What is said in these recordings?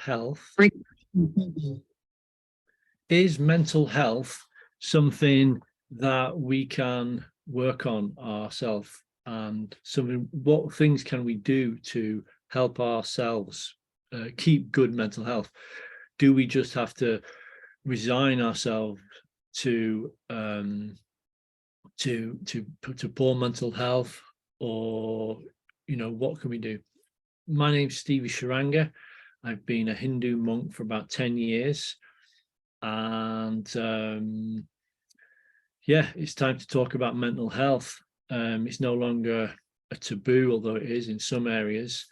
health. Is mental health something that we can work on ourselves, and something, what things can we do to help ourselves keep good mental health? Do we just have to resign ourselves to poor mental health, or what can we do? My name's Stevie Saranga. I've been a Hindu monk for about 10 years, and yeah, it's time to talk about mental health. It's no longer a taboo, although it is in some areas,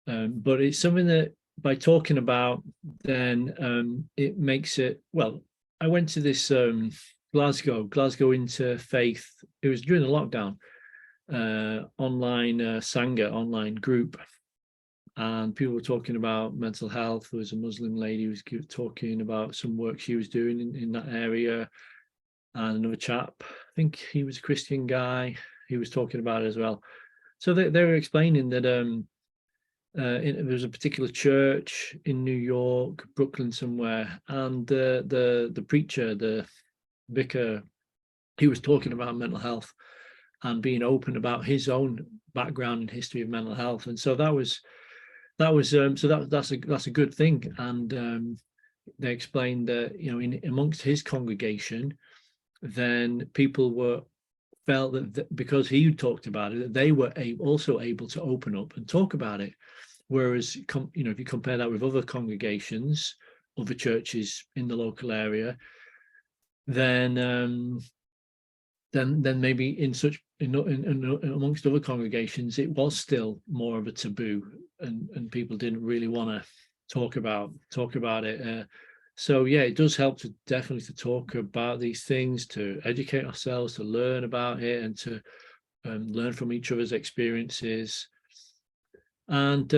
but it's something that by talking about, then it makes it, well, I went to this Glasgow Interfaith, it was during the lockdown, online Sangha online group, and people were talking about mental health. There was a Muslim lady who was talking about some work she was doing in that area, and another chap, I think he was a Christian guy, he was talking about it as well. So they were explaining that there was a particular church in New York, Brooklyn somewhere, and the preacher, the vicar, he was talking about mental health and being open about his own background and history of mental health. And so that's a good thing. And they explained that amongst his congregation, then people felt that because he talked about it, that they were also able to open up and talk about it. Whereas if you compare that with other congregations, other churches in the local area, then maybe amongst other congregations, it was still more of a taboo, and people didn't really want to talk about it. So yeah, it does help definitely to talk about these things, to educate ourselves, to learn about it, and to learn from each other's experiences. And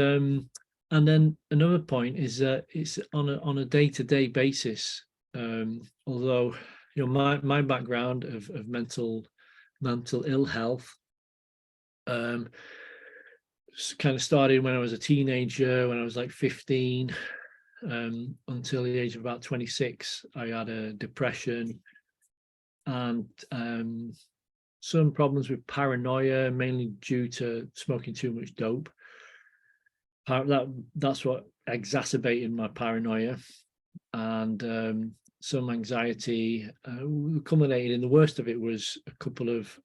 then another point is that it's on a day-to-day basis. Although my background of mental ill health kind of started when I was a teenager, when I was like 15, until the age of about 26. I had a depression and some problems with paranoia, mainly due to smoking too much dope. That's what exacerbated my paranoia, and some anxiety culminated in, the worst of it was a couple of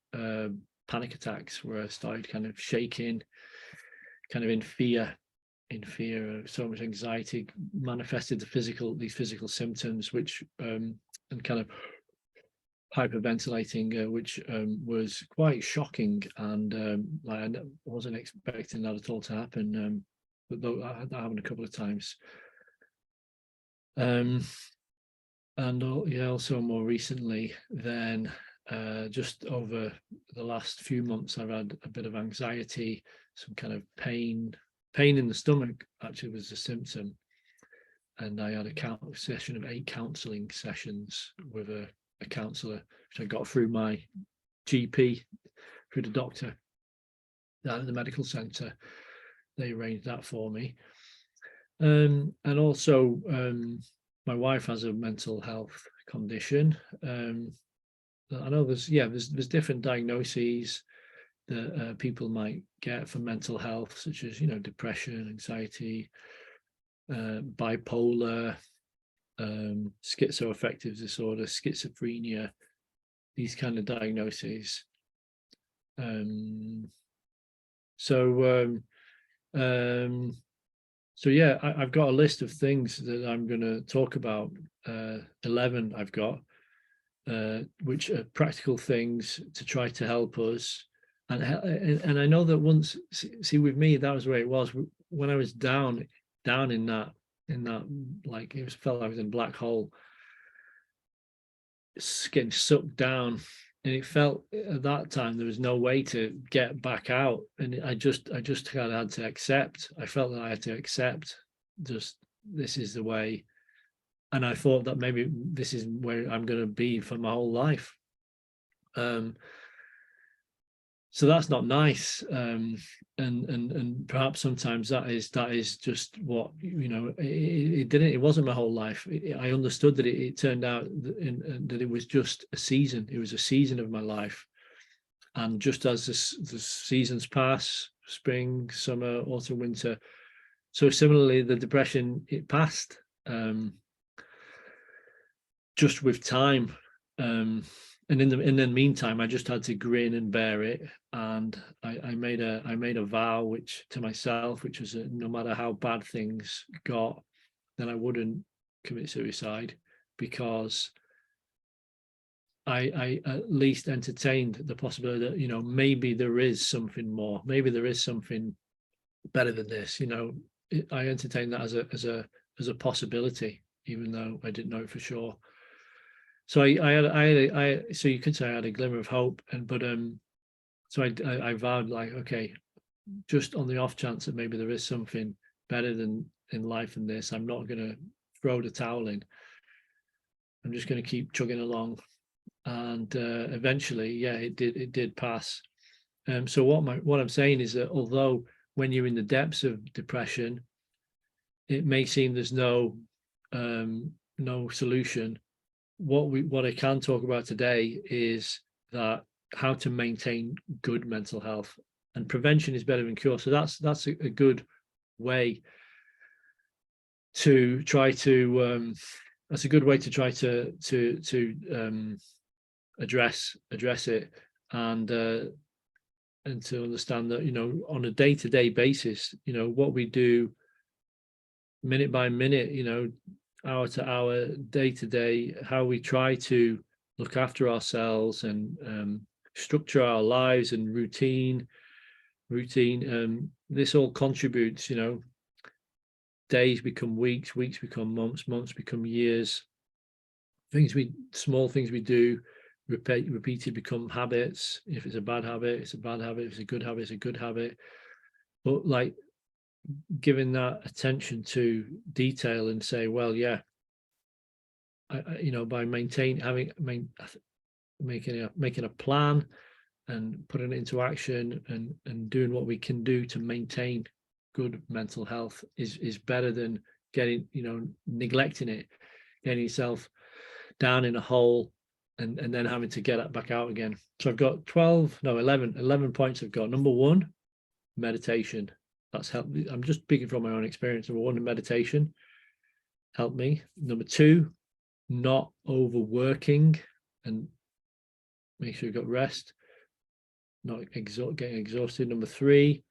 panic attacks where I started kind of shaking, kind of in fear of so much anxiety, manifested these physical symptoms, which and kind of hyperventilating, which was quite shocking, and I wasn't expecting that at all to happen. But though I had that happen a couple of times, and also more recently, then just over the last few months, I've had a bit of anxiety, some kind of pain in the stomach actually was a symptom, and I had a session of 8 counselling sessions with a counsellor, which I got through my GP, through the doctor down at the medical centre. They arranged that for me. And also my wife has a mental health condition. I know there's different diagnoses that people might get for mental health, such as depression, anxiety, bipolar, schizoaffective disorder, schizophrenia, these kind of diagnoses. So yeah, I've got a list of things that I'm going to talk about. 11 I've got, which are practical things to try to help us. And I know that once, see with me, that was where it was when I was down in that, like it felt like I was in a black hole, getting sucked down. And it felt at that time there was no way to get back out, and I just kind of had to accept. I felt that I had to accept, just this is the way, and I thought that maybe this is where I'm going to be for my whole life. So that's not nice. And perhaps sometimes that is just what, it wasn't my whole life. I understood that it turned out that it was just a season. It was a season of my life. And just as the seasons pass, spring, summer, autumn, winter, so similarly, the depression, it passed, just with time. And in the meantime, I just had to grin and bear it. And I made a vow, which to myself, which was no matter how bad things got, then I wouldn't commit suicide, because I at least entertained the possibility that, maybe there is something more, maybe there is something better than this. I entertained that as a possibility, even though I didn't know it for sure. So so you could say I had a glimmer of hope, so I vowed, like, okay, just on the off chance that maybe there is something better than in life than this, I'm not going to throw the towel in. I'm just going to keep chugging along. And eventually, yeah, it did pass. So what I'm saying is that although when you're in the depths of depression, it may seem there's no solution. What I can talk about today is that how to maintain good mental health, and prevention is better than cure. So that's a good way to try to that's a good way to try to address it, and to understand that on a day-to-day basis, what we do minute by minute, hour to hour, day to day, how we try to look after ourselves and structure our lives and routine. This all contributes. Days become weeks, weeks become months, months become years. Small things we do repeated become habits. If it's a bad habit, it's a bad habit. If it's a good habit, it's a good habit. But like giving that attention to detail and say, well, yeah, by making a plan and putting it into action and doing what we can do to maintain good mental health is better than neglecting it, getting yourself down in a hole and then having to get it back out again. So I've got 11 points I've got. Number one, meditation. That's helped me. I'm just speaking from my own experience. Number one, meditation helped me. Number two, not overworking and make sure you've got rest, not getting exhausted. Number three,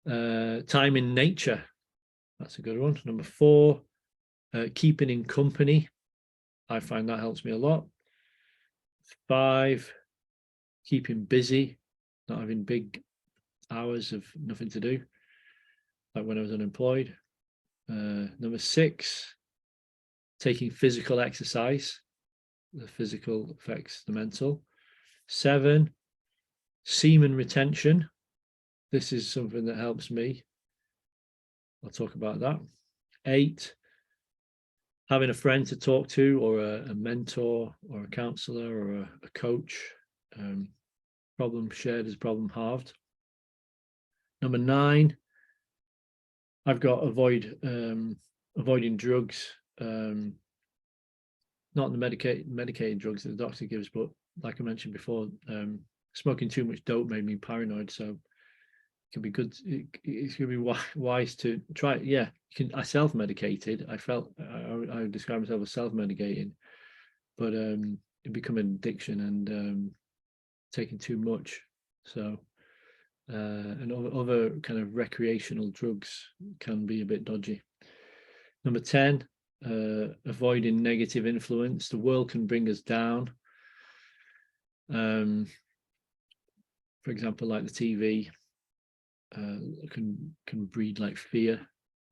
time in nature. That's a good one. Number four, keeping in company. I find that helps me a lot. 5, keeping busy, not having big hours of nothing to do, like when I was unemployed. Number 6, taking physical exercise. The physical affects the mental. 7, semen retention. This is something that helps me. I'll talk about that. 8, having a friend to talk to, or a mentor or a counselor or a coach. Problem shared is problem halved. Number 9, I've got avoiding drugs, not the medicated drugs that the doctor gives, but like I mentioned before, smoking too much dope made me paranoid. So it can be good. It's going to be wise to try it. Yeah, I self-medicated. I would describe myself as self-medicating, but it become an addiction and taking too much. So and other kind of recreational drugs can be a bit dodgy. Number 10, avoiding negative influence. The world can bring us down. For example, like the TV can breed like fear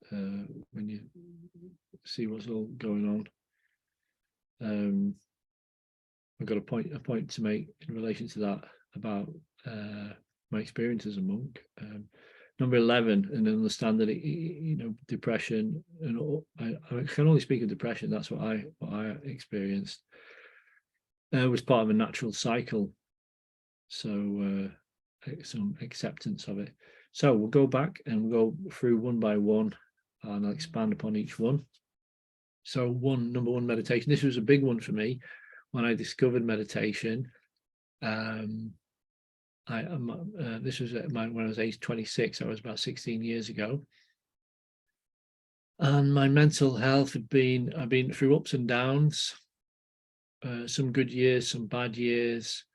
when you see what's all going on. I've got a point to make in relation to that about my experience as a monk. Number 11, and understand that depression, and I can only speak of depression. That's what I experienced. Was part of a natural cycle. So some acceptance of it. So we'll go back and we'll go through one by one, and I'll expand upon each one. So number one, meditation. This was a big one for me when I discovered meditation. This was when I was age 26. I was about 16 years ago, and my mental health I've been through ups and downs, some good years, some bad years,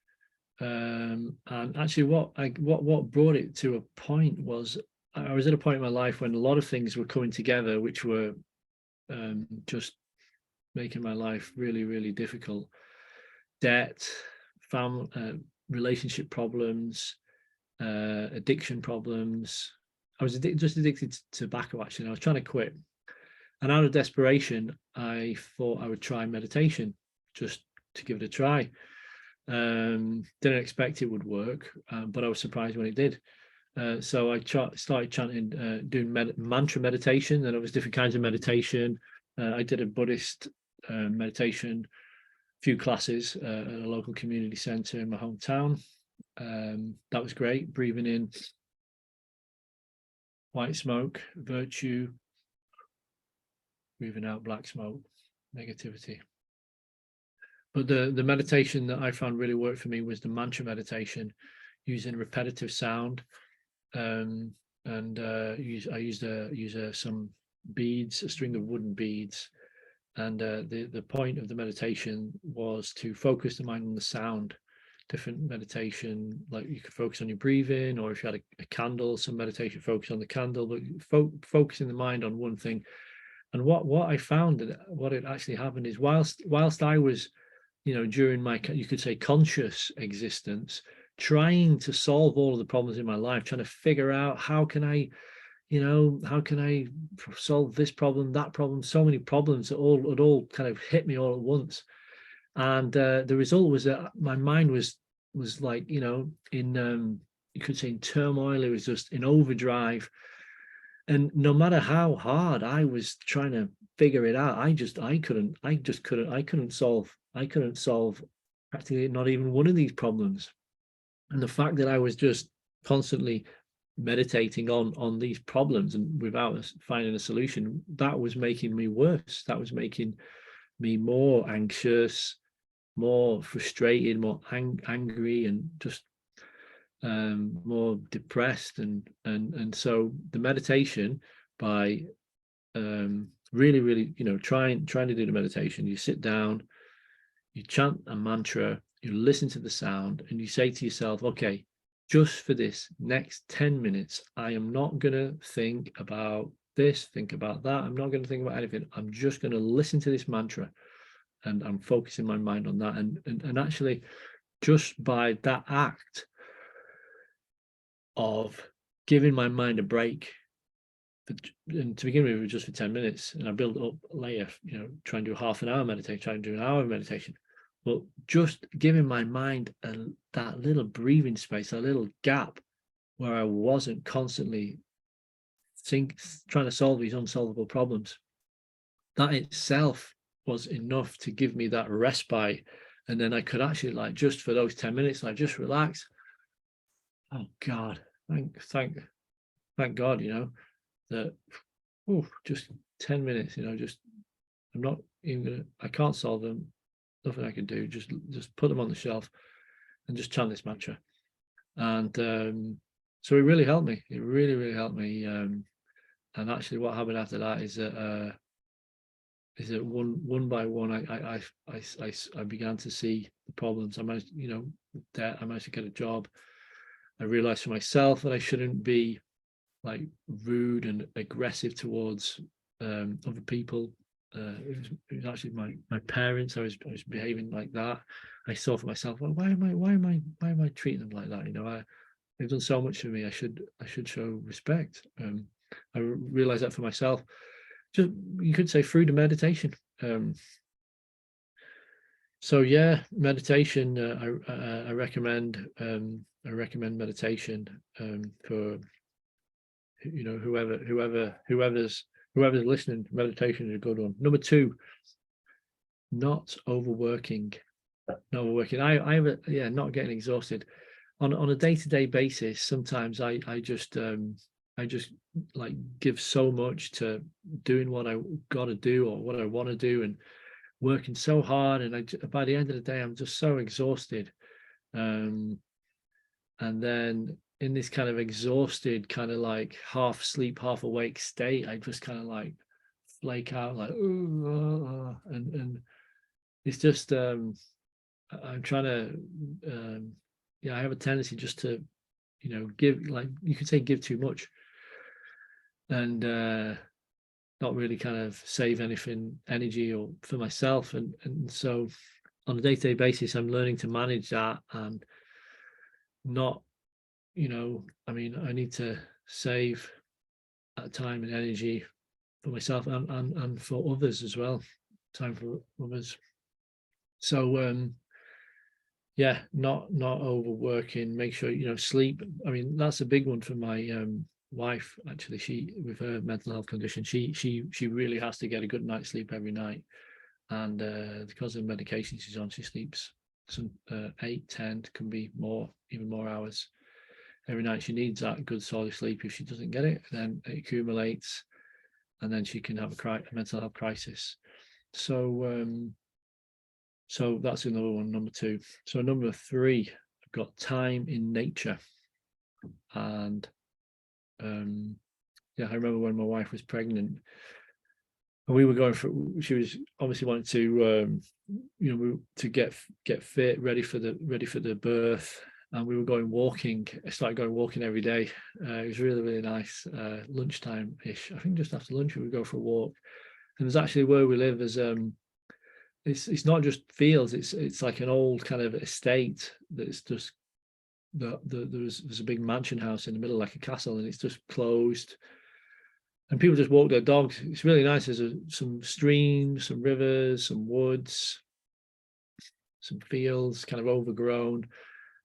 and actually, what brought it to a point was I was at a point in my life when a lot of things were coming together, which were just making my life really, really difficult. Debt, relationship problems, addiction problems. I was just addicted to tobacco, actually. And I was trying to quit. And out of desperation, I thought I would try meditation just to give it a try. Didn't expect it would work, but I was surprised when it did. So I started chanting, doing mantra meditation, and there was different kinds of meditation. I did a Buddhist meditation, few classes at a local community center in my hometown. That was great. Breathing in white smoke, virtue, breathing out black smoke, negativity. But the meditation that I found really worked for me was the mantra meditation, using repetitive sound. I used some beads, a string of wooden beads. And the point of the meditation was to focus the mind on the sound. Different meditation, like you could focus on your breathing, or if you had a candle, some meditation focus on the candle, but focusing the mind on one thing. And what I found, that what had actually happened is whilst I was, during my, you could say, conscious existence, trying to solve all of the problems in my life, trying to figure out how can I solve this problem, that problem, so many problems that all kind of hit me all at once. And the result was that my mind was like, in you could say in turmoil. It was just in overdrive. And no matter how hard I was trying to figure it out, I couldn't solve practically not even one of these problems. And the fact that I was just constantly meditating on these problems and without finding a solution, that was making me worse. That was making me more anxious, more frustrated, more angry, and just more depressed. And so the meditation, by really trying to do the meditation, you sit down, you chant a mantra, you listen to the sound, and you say to yourself, okay, just for this next 10 minutes, I am not going to think about this, think about that. I'm not going to think about anything. I'm just going to listen to this mantra, and I'm focusing my mind on that. And actually, just by that act of giving my mind a break, and to begin with, it was just for 10 minutes, and I built up later, try and do half an hour meditation, try and do an hour of meditation. But just giving my mind that little breathing space, a little gap where I wasn't constantly trying to solve these unsolvable problems, that itself was enough to give me that respite. And then I could actually, just for those 10 minutes, just relax. Oh God, thank God, that, just 10 minutes, just, I'm not even I can't solve them. Nothing I can do, just put them on the shelf and just chant this mantra. And so it really helped me. It really helped me. And actually, what happened after that is that one by one, I began to see the problems. I managed, that I managed to get a job. I realized for myself that I shouldn't be rude and aggressive towards other people. It was actually my parents. I was behaving like that. I saw for myself, well, why am I treating them like that? They've done so much for me. I should show respect. I realized that for myself. Just, you could say, through the meditation. So yeah, meditation. I recommend meditation for whoever's listening. Meditation is a good one. Number 2, not overworking. Not getting exhausted. on a day-to-day basis, sometimes I just like give so much to doing what I got to do or what I want to do, and working so hard, and by the end of the day I'm just so exhausted. And then in this kind of exhausted, kind of like half sleep half awake state, I just kind of like flake out, like and it's just I'm trying to yeah, I have a tendency just to, give, like you could say, give too much, and not really kind of save anything energy or for myself. And so on a day-to-day basis, I'm learning to manage that, and not, I mean, I need to save that time and energy for myself, and for others as well, time for others. So yeah, not overworking, make sure, sleep. I mean, that's a big one for my wife, actually. She, with her mental health condition, she really has to get a good night's sleep every night. And because of the medication she's on, she sleeps some 8, 10, can be more, even more hours every night. She needs that good solid sleep. If she doesn't get it, then it accumulates, and then she can have a mental health crisis. So that's another one, number 2. So number 3, I've got time in nature. And yeah, I remember when my wife was pregnant, and we were going for, she was obviously wanting to to get fit, ready for the birth. And we were going walking. I started going walking every day. It was really, really nice. Lunchtime ish, I think just after lunch we would go for a walk. And there's actually, where we live, is it's not just fields, it's like an old kind of estate that's just there's a big mansion house in the middle, like a castle, and it's just closed, and people just walk their dogs. It's really nice. There's some streams, some rivers, some woods, some fields kind of overgrown,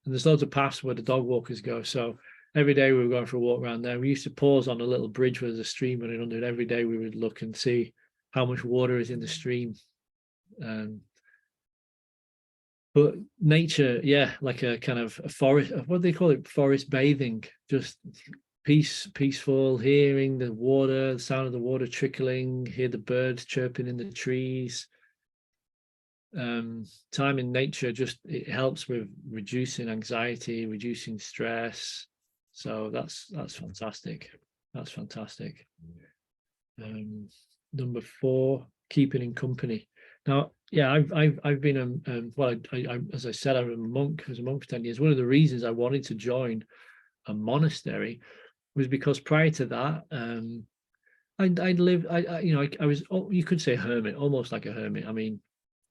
and there's loads of paths where the dog walkers go. So every day we were going for a walk around there. We used to pause on a little bridge where there's a stream running under it. Every day we would look and see how much water is in the stream. But nature, yeah, like a kind of a forest, what do they call it? Forest bathing, just peaceful, hearing the water, the sound of the water trickling, hear the birds chirping in the trees. Time in nature, just, it helps with reducing anxiety, reducing stress. So that's fantastic. That's fantastic. Number 4, keeping in company. Now, yeah, I've been well, I as I said, I was a monk for 10 years. One of the reasons I wanted to join a monastery was because prior to that, I'd lived, I was, you could say, a hermit, almost like a hermit. I mean,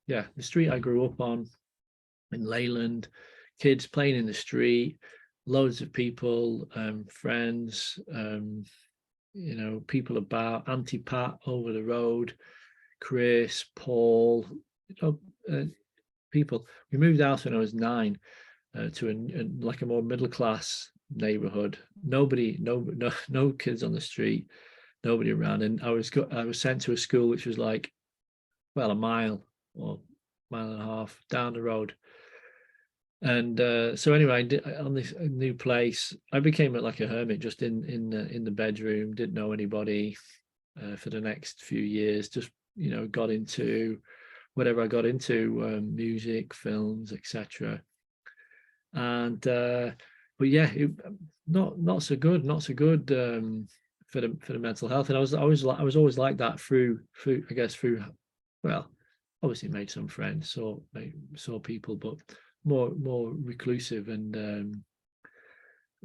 yeah, the street I grew up on in Leyland, kids playing in the street, loads of people, friends, people about, Auntie Pat over the road, Chris, Paul, people. We moved out when I was 9 to like a more middle class neighborhood. No kids on the street, nobody around. And I was sent to a school which was like, well, a mile or mile and a half down the road. And so anyway, on this new place, I became like a hermit, just in the bedroom. Didn't know anybody for the next few years. Just got into whatever I got into, music, films, etc. And but yeah, not so good for the mental health. And I was always like that through I guess through, well, obviously made some friends, saw people, but more reclusive and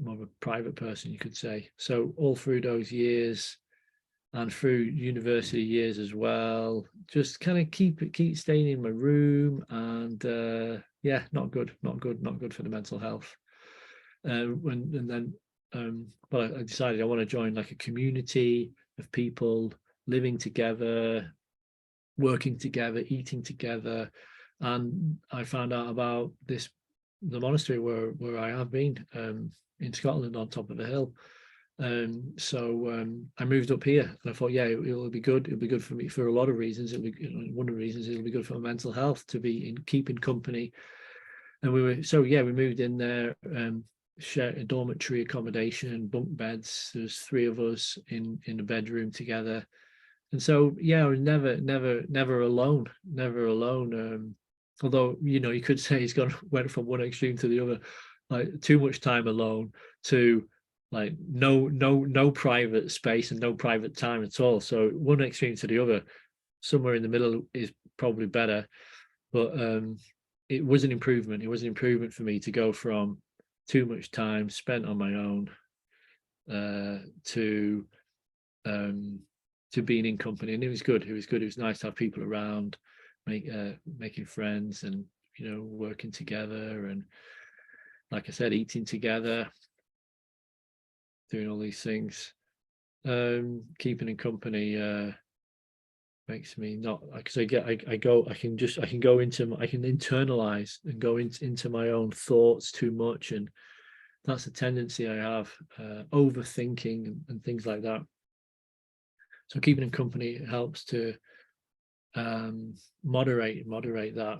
more of a private person, you could say. So all through those years, and through university years as well, just kind of keep staying in my room, and yeah, not good for the mental health. But I decided I want to join like a community of people living together, working together, eating together. And I found out about the monastery where I have been, in Scotland, on top of a hill. So I moved up here, and I thought, yeah, it'll be good. It'll be good for me for a lot of reasons. One of the reasons, it'll be good for my mental health to be keeping company, And we moved in there, shared a dormitory accommodation, bunk beds. There's three of us in a bedroom together. And so, I was never alone, never alone. Although, you could say he's went from one extreme to the other, like too much time alone to like no private space and no private time at all. So one extreme to the other, somewhere in the middle is probably better. But it was an improvement. It was an improvement for me to go from too much time spent on my own to being in company. And it was good. It was good. It was nice to have people around, making friends, and working together, and like I said, eating together, doing all these things. Keeping in company makes me not, because I can internalize and go into my own thoughts too much, and that's a tendency I have, overthinking and things like that. So keeping in company helps to moderate that.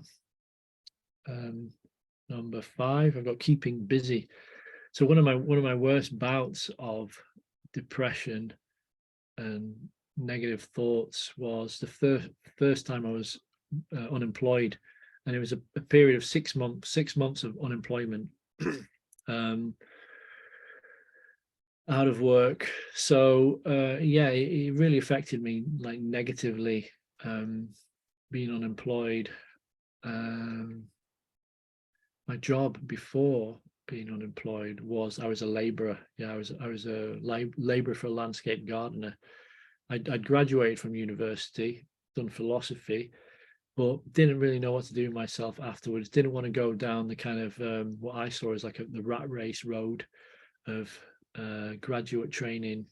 Number 5, I've got keeping busy. So one of my worst bouts of depression and negative thoughts was the first time I was unemployed, and it was a period of 6 months of unemployment. Out of work. So it really affected me, like, negatively, being unemployed. My job before being unemployed was I was a labourer. I was a labourer for a landscape gardener. I'd graduated from university, done philosophy, but didn't really know what to do with myself afterwards. Didn't want to go down the kind of what I saw as like the rat race road of graduate training.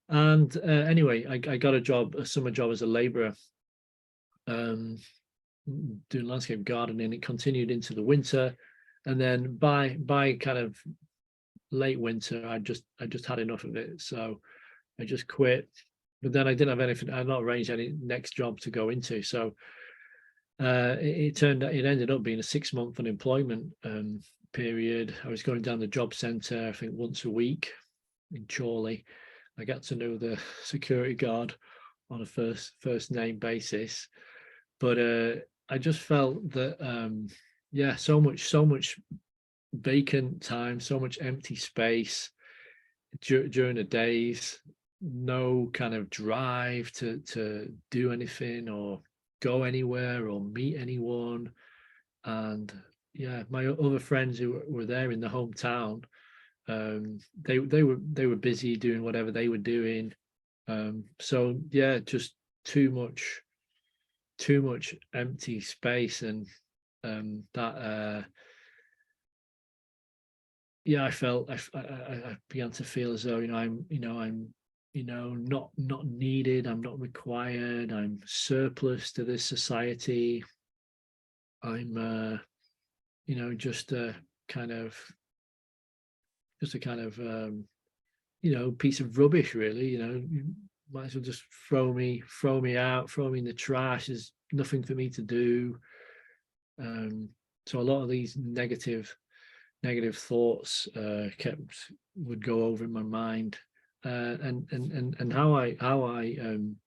And anyway, I got a summer job as a labourer, doing landscape gardening. It continued into the winter, and then by kind of late winter, I just had enough of it, so I just quit. But then I didn't have anything. I had not arranged any next job to go into, so it ended up being a 6-month unemployment period. I was going down the job centre, I think, once a week in Chorley. I got to know the security guard on a first name basis, but I just felt that so much vacant time, so much empty space during the days, no kind of drive to do anything or go anywhere or meet anyone. And my other friends who were there in the hometown, they were busy doing whatever they were doing. So just too much empty space, and that I felt I began to feel as though I'm not needed, I'm not required, I'm surplus to this society. I'm just a kind of piece of rubbish, really. You might as well just throw me out, throw me in the trash. There's nothing for me to do. So a lot of these negative thoughts would go over in my mind, and how I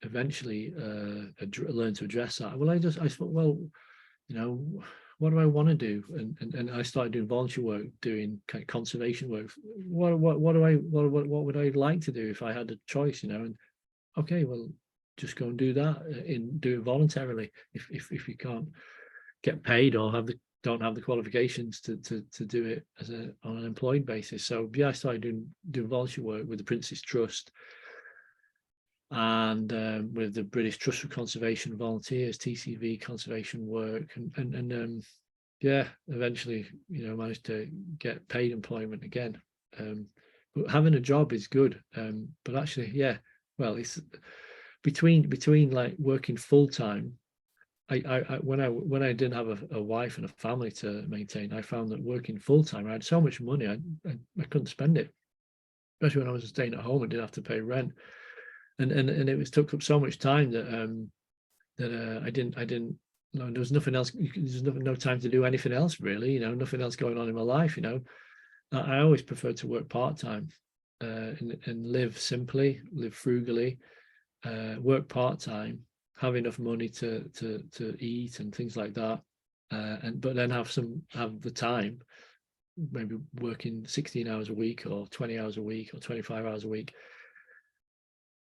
eventually learned to address that. Well, I thought, well, what do I want to do? And I started doing volunteer work, doing kind of conservation work. What would I like to do if I had a choice? And okay, well, just go and do that, do it voluntarily. If you can't get paid or don't have the qualifications to do it on an employed basis. So I started doing volunteer work with the Prince's Trust and with the British Trust for Conservation Volunteers, TCV conservation work, and eventually managed to get paid employment again. But having a job is good, but actually, well, it's between like working full time. I when I didn't have a wife and a family to maintain, I found that working full time, I had so much money, I couldn't spend it, especially when I was staying at home and didn't have to pay rent, and it took up so much time that I didn't no, there's nothing else. There's no time to do anything else really. Nothing else going on in my life. I always prefer to work part-time, and live simply, live frugally, work part-time, have enough money to eat and things like that, but then have the time, maybe working 16 hours a week or 20 hours a week or 25 hours a week.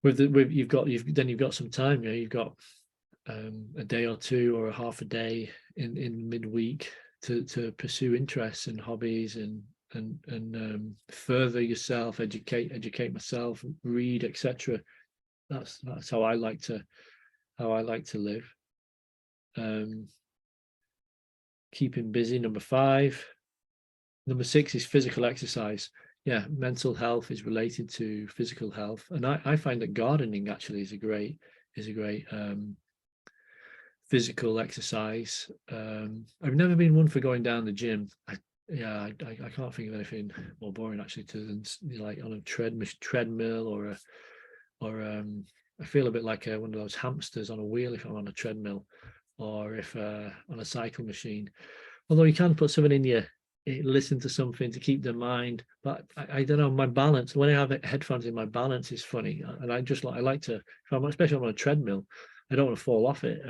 You've got some time. You've got a day or two or a half a day in midweek to pursue interests and hobbies and further yourself, educate myself, read, etc. That's how I like to live. Keeping busy, number 5. Number 6 is physical exercise. Yeah, mental health is related to physical health, and I find that gardening actually is a great physical exercise. I've never been one for going down the gym. I can't think of anything more boring actually than like on a treadmill or I feel a bit like one of those hamsters on a wheel if I'm on a treadmill, or if on a cycle machine. Although you can put something in your listen to something to keep the mind, but I don't know, my balance, when I have headphones in, my balance is funny, and I like to, especially if I'm on a treadmill, I don't want to fall off it.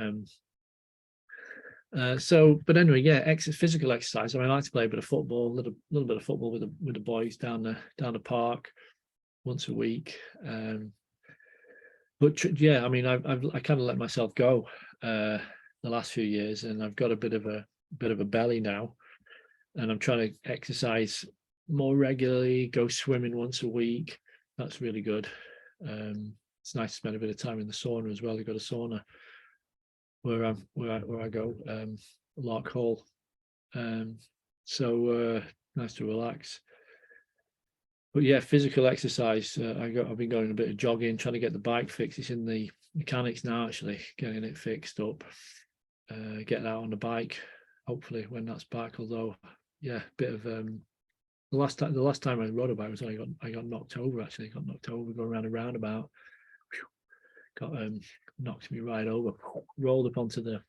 But anyway, yeah, physical exercise. I mean, I like to play a bit of football, a little bit of football with the boys down the park once a week. But yeah, I mean, I kind of let myself go the last few years, and I've got a bit of a belly now, and I'm trying to exercise more regularly, go swimming once a week. That's really good. It's nice to spend a bit of time in the sauna as well. I've got a sauna where I go, Lark Hall. So nice to relax. But yeah, physical exercise. I've been going a bit of jogging, trying to get the bike fixed. It's in the mechanics now, actually, getting it fixed up. Getting out on the bike, hopefully when that's back. Although, yeah, bit of the last time I rode a bike was I got knocked over. Actually, got knocked over going around a roundabout. Got knocked me right over. Rolled up onto the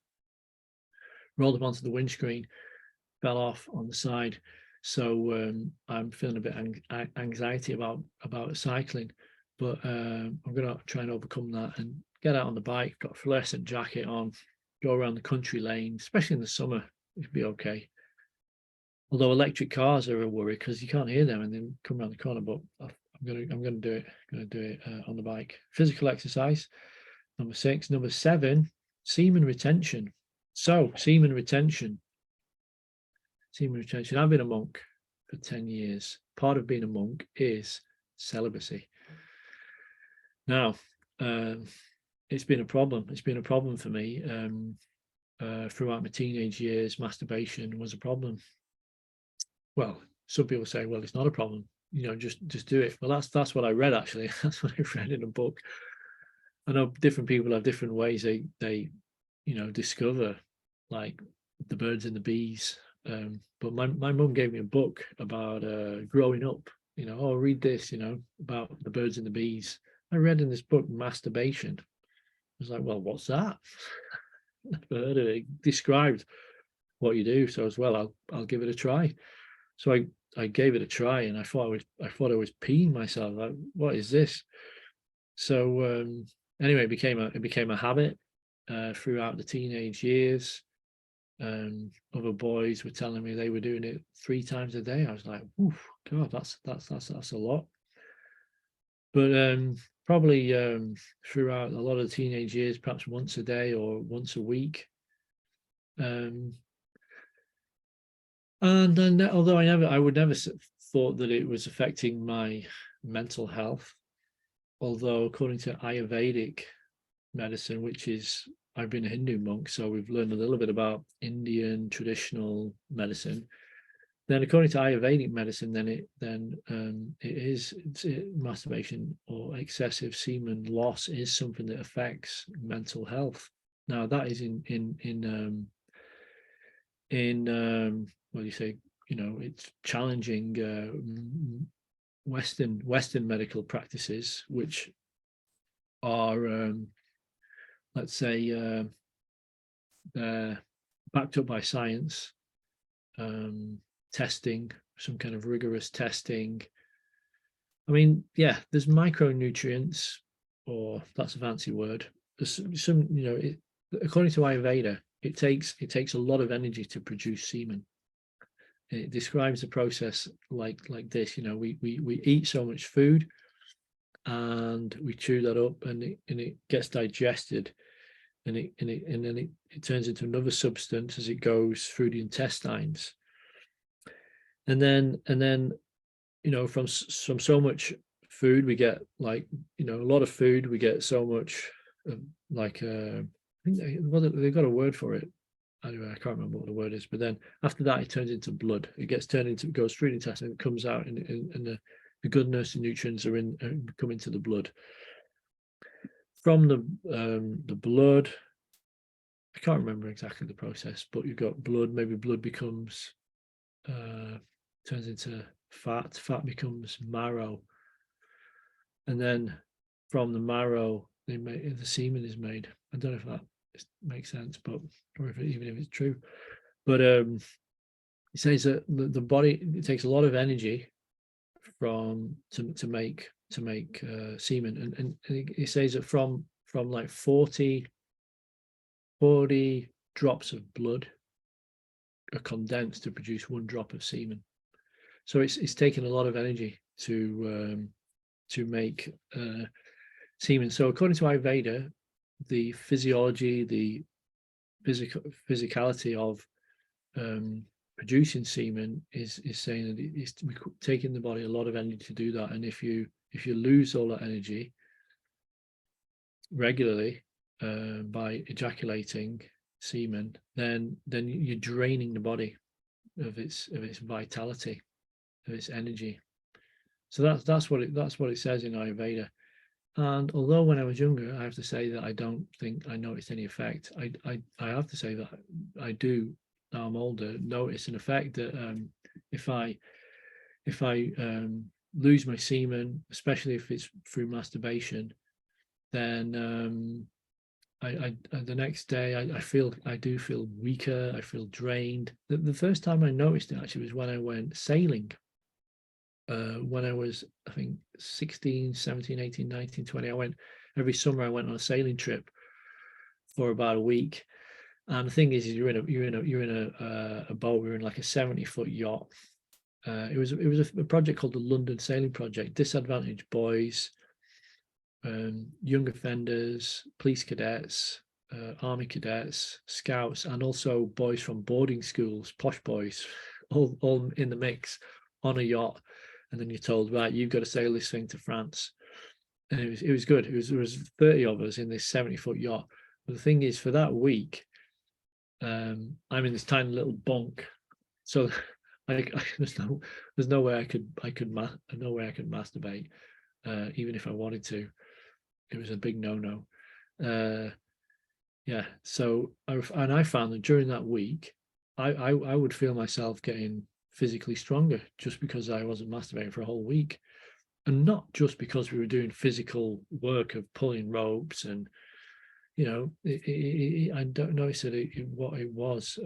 windscreen, fell off on the side. So I'm feeling a bit anxiety about cycling, but I'm going to try and overcome that and get out on the bike. Got a fluorescent jacket on, go around the country lane, especially in the summer. It'd be okay. Although electric cars are a worry because you can't hear them and then come around the corner. But I'm going to do it. Going to do it on the bike. Physical exercise. Number 6. Number 7. Semen retention. So semen retention. I've been a monk for 10 years. Part of being a monk is celibacy. Now, it's been a problem. It's been a problem for me. Throughout my teenage years, masturbation was a problem. Well, some people say, well, it's not a problem. Just do it. Well, that's what I read, actually. That's what I read in a book. I know different people have different ways they discover, like the birds and the bees. But my mum gave me a book about growing up. Read this, about the birds and the bees. I read in this book masturbation. I was like, well, what's that? Never heard of it. It described what you do. So as well, I'll give it a try. So I gave it a try, and I thought I was peeing myself. Like, what is this? So anyway, it became a habit throughout the teenage years. Other boys were telling me they were doing it 3 times a day. I was like, oof, God, that's a lot. But probably throughout a lot of the teenage years, perhaps once a day or once a week. And then, although I would never thought that it was affecting my mental health. Although according to Ayurvedic medicine, which is, I've been a Hindu monk, so we've learned a little bit about Indian traditional medicine. Then, according to Ayurvedic medicine, masturbation or excessive semen loss is something that affects mental health. Now, that is it's challenging Western medical practices, which are let's say They're backed up by science, testing, some kind of rigorous testing. I mean, yeah, there's micronutrients, or that's a fancy word. There's some, according to Ayurveda, it takes a lot of energy to produce semen. It describes the process like this. We eat so much food, and we chew that up, and it gets digested, and then it turns into another substance as it goes through the intestines, and then from so much food we get, like, a lot of food, we get so much, like, I think they've got a word for it. Anyway, I can't remember what the word is, but then after that it turns into blood. It goes through the intestine, it comes out, and the goodness and nutrients are come into the blood. From the blood, I can't remember exactly the process, but you've got blood. Maybe blood becomes turns into fat. Fat becomes marrow, and then from the marrow, the semen is made. I don't know if that makes sense, but or even if it's true. But it says that the body, it takes a lot of energy to make semen, and it says that from like 40 drops of blood are condensed to produce 1 drop of semen. So it's taken a lot of energy to make semen. So according to Ayurveda, the physiology, the physicality of producing semen is saying that it's taking the body a lot of energy to do that. And if you lose all that energy regularly by ejaculating semen, then you're draining the body of its vitality, of its energy. So that's what it says in Ayurveda. And although when I was younger, I have to say that I don't think I noticed any effect. I have to say that I do, now I'm older, notice an effect that if I lose my semen, especially if it's through masturbation, then I the next day I do feel weaker. I feel drained. The first time I noticed it actually was when I went sailing. When I was, I think, 16, 17, 18, 19, 20, every summer I went on a sailing trip for about a week. And the thing is you're in a boat. We were in like a 70-foot yacht. It was a project called the London Sailing Project. Disadvantaged boys, young offenders, police cadets, army cadets, scouts, and also boys from boarding schools, posh boys, all in the mix on a yacht. And then you're told, right, you've got to sail this thing to France. And it was good. There was 30 of us in this 70-foot yacht. But the thing is, for that week, I'm in this tiny little bunk. So there's no way I could masturbate, even if I wanted to. It was a big no-no. Yeah. So I found that during that week, I would feel myself getting physically stronger just because I wasn't masturbating for a whole week, and not just because we were doing physical work of pulling ropes and I don't know what it was.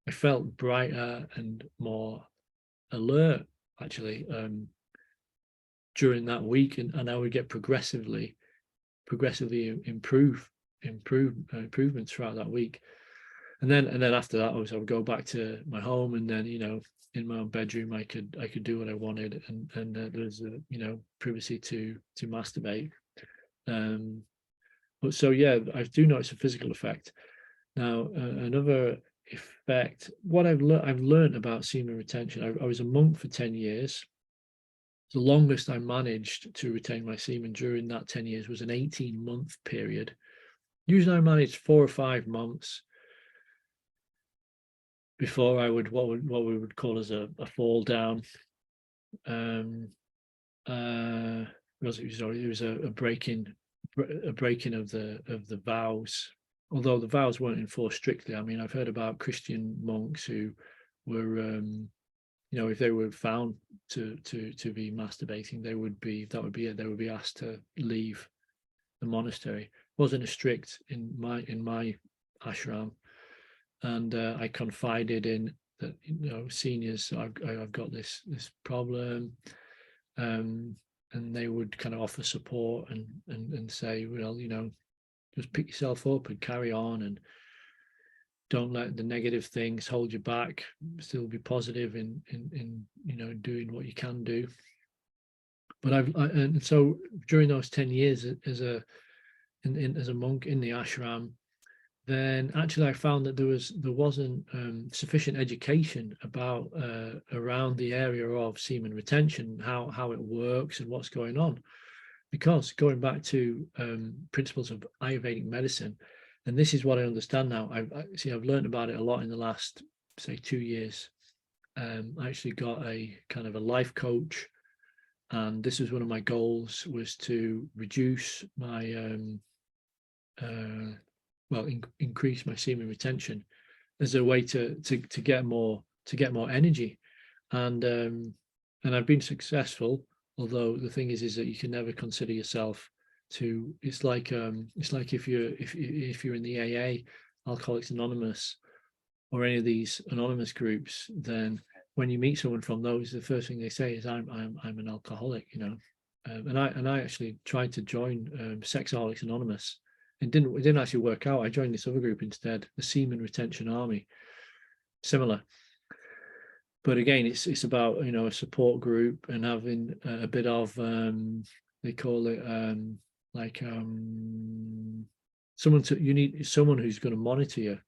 I felt brighter and more alert actually during that week, and I would get progressively improvements throughout that week. And then after that, obviously I would go back to my home, and then in my own bedroom I could do what I wanted, and there's privacy to masturbate. But so yeah, I do notice a physical effect. Now another effect, what I've learned about semen retention. I was a monk for 10 years. The longest I managed to retain my semen during that 10 years was an 18-month period. Usually I managed 4 or 5 months before I would what we would call as a fall down. It was a breaking of the vows, although the vows weren't enforced strictly. I mean, I've heard about Christian monks who were if they were found to be masturbating, they would be asked to leave the monastery. It wasn't as strict in my ashram, and I confided in that, seniors, I've got this problem, and they would kind of offer support and say, well, just pick yourself up and carry on, and don't let the negative things hold you back. Still be positive in doing what you can do. But and so during those 10 years as a monk in the ashram, then actually I found that there wasn't sufficient education about around the area of semen retention, how it works and what's going on. Because going back to principles of Ayurvedic medicine, and this is what I understand now. I've learned about it a lot in the last, say, 2 years. I actually got a kind of a life coach, and this was one of my goals, was to reduce my increase my semen retention as a way to get more energy, and I've been successful. Although the thing is that you can never consider yourself to. It's like if you're in the AA, Alcoholics Anonymous, or any of these anonymous groups, then when you meet someone from those, the first thing they say is, I'm an alcoholic, and I actually tried to join Sexaholics Anonymous. It didn't actually work out. I joined this other group instead, the Semen Retention Army. Similar, but again, it's about a support group and having a bit of they call it you need someone who's going to monitor you.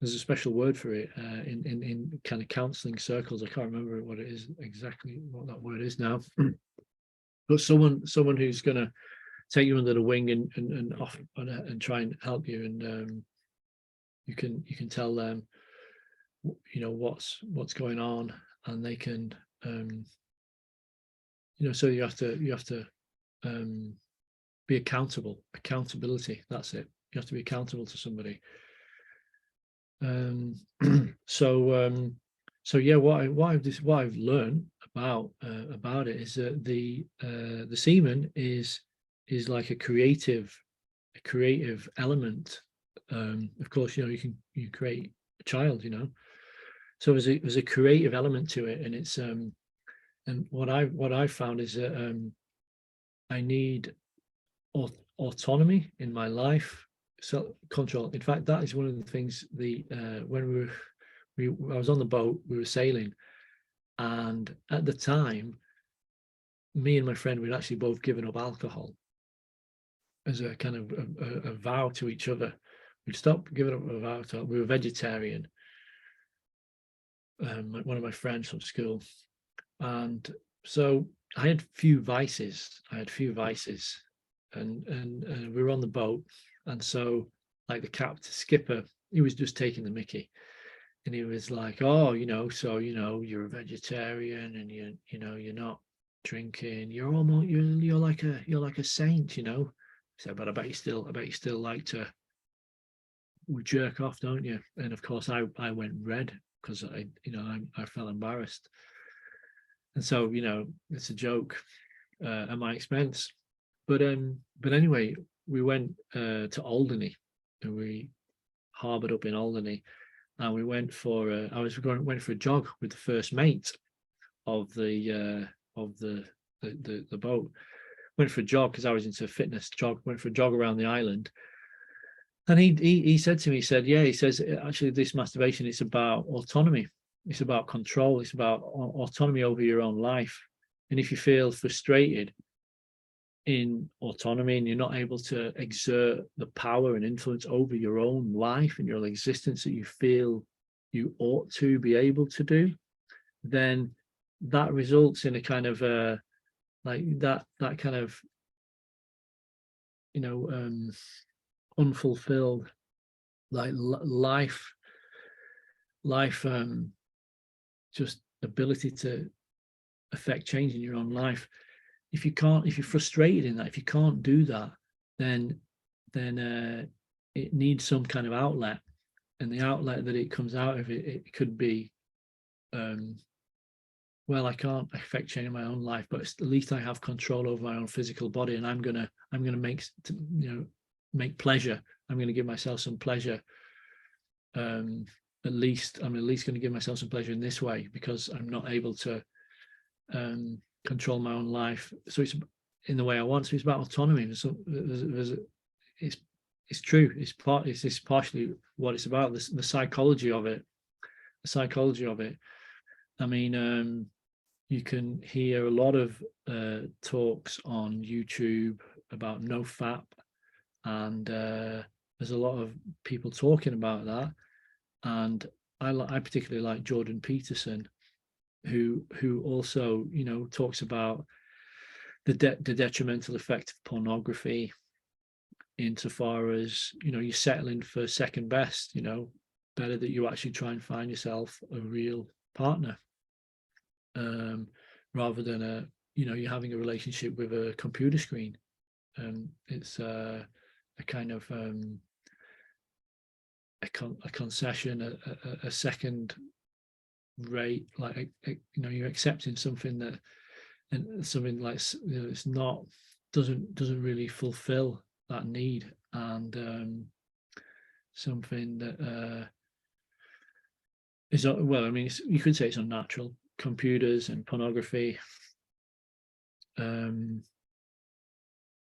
There's a special word for it in kind of counseling circles. I can't remember what it is exactly, what that word is now. But someone who's going to take you under the wing and try and help you, and you can tell them what's going on, and they can so you have to be accountability. That's it. You have to be accountable to somebody. So yeah, what I've learned about it is that the semen is like a creative element. Of course, you create a child, so there's a creative element to it, and it's and what I found is that I need autonomy in my life, self-control. In fact, that is one of the things. When I was on the boat, we were sailing, and at the time, me and my friend, we'd actually both given up alcohol as a kind of a vow to each other. We'd stopped giving up a vow to. We were vegetarian. One of my friends from school, and so I had few vices. And we were on the boat, and so like the captain skipper, he was just taking the mickey, and he was like, oh, so you're a vegetarian, and you're not drinking, you're like a saint, so, but I bet you still like to jerk off, don't you? And of course I went red because I felt embarrassed, and so it's a joke at my expense. But anyway, we went to Alderney, and we harbored up in Alderney, and we went for went for a jog with the first mate of the boat. Went for a jog because I was into fitness. Went for a jog around the island, and he said to me, he says actually this masturbation, it's about autonomy, it's about control, it's about autonomy over your own life, and if you feel frustrated in autonomy and you're not able to exert the power and influence over your own life and your existence that you feel you ought to be able to do, then that results in a kind of like that kind of unfulfilled like life just ability to affect change in your own life. If you're frustrated in that, if you can't do that, then it needs some kind of outlet, and the outlet that it comes out of it could be well, I can't affect change in my own life, but at least I have control over my own physical body, and I'm gonna make make pleasure. I'm going to give myself some pleasure. I'm at least going to give myself some pleasure in this way, because I'm not able to control my own life. So it's in the way I want. So it's about autonomy. It's true. It's partially what it's about. The psychology of it. The psychology of it. I mean, you can hear a lot of talks on YouTube about NoFap, and there's a lot of people talking about that. And I particularly like Jordan Peterson, who also, you know, talks about the detrimental effect of pornography, insofar as, you know, you're settling for second best. You know, better that you actually try and find yourself a real partner, rather than you're having a relationship with a computer screen. It's a kind of a concession, a second rate, like, you know, you're accepting something that, and something like, you know, it's not, doesn't really fulfill that need, and something that is, well, I mean, you could say it's unnatural. Computers and pornography, they're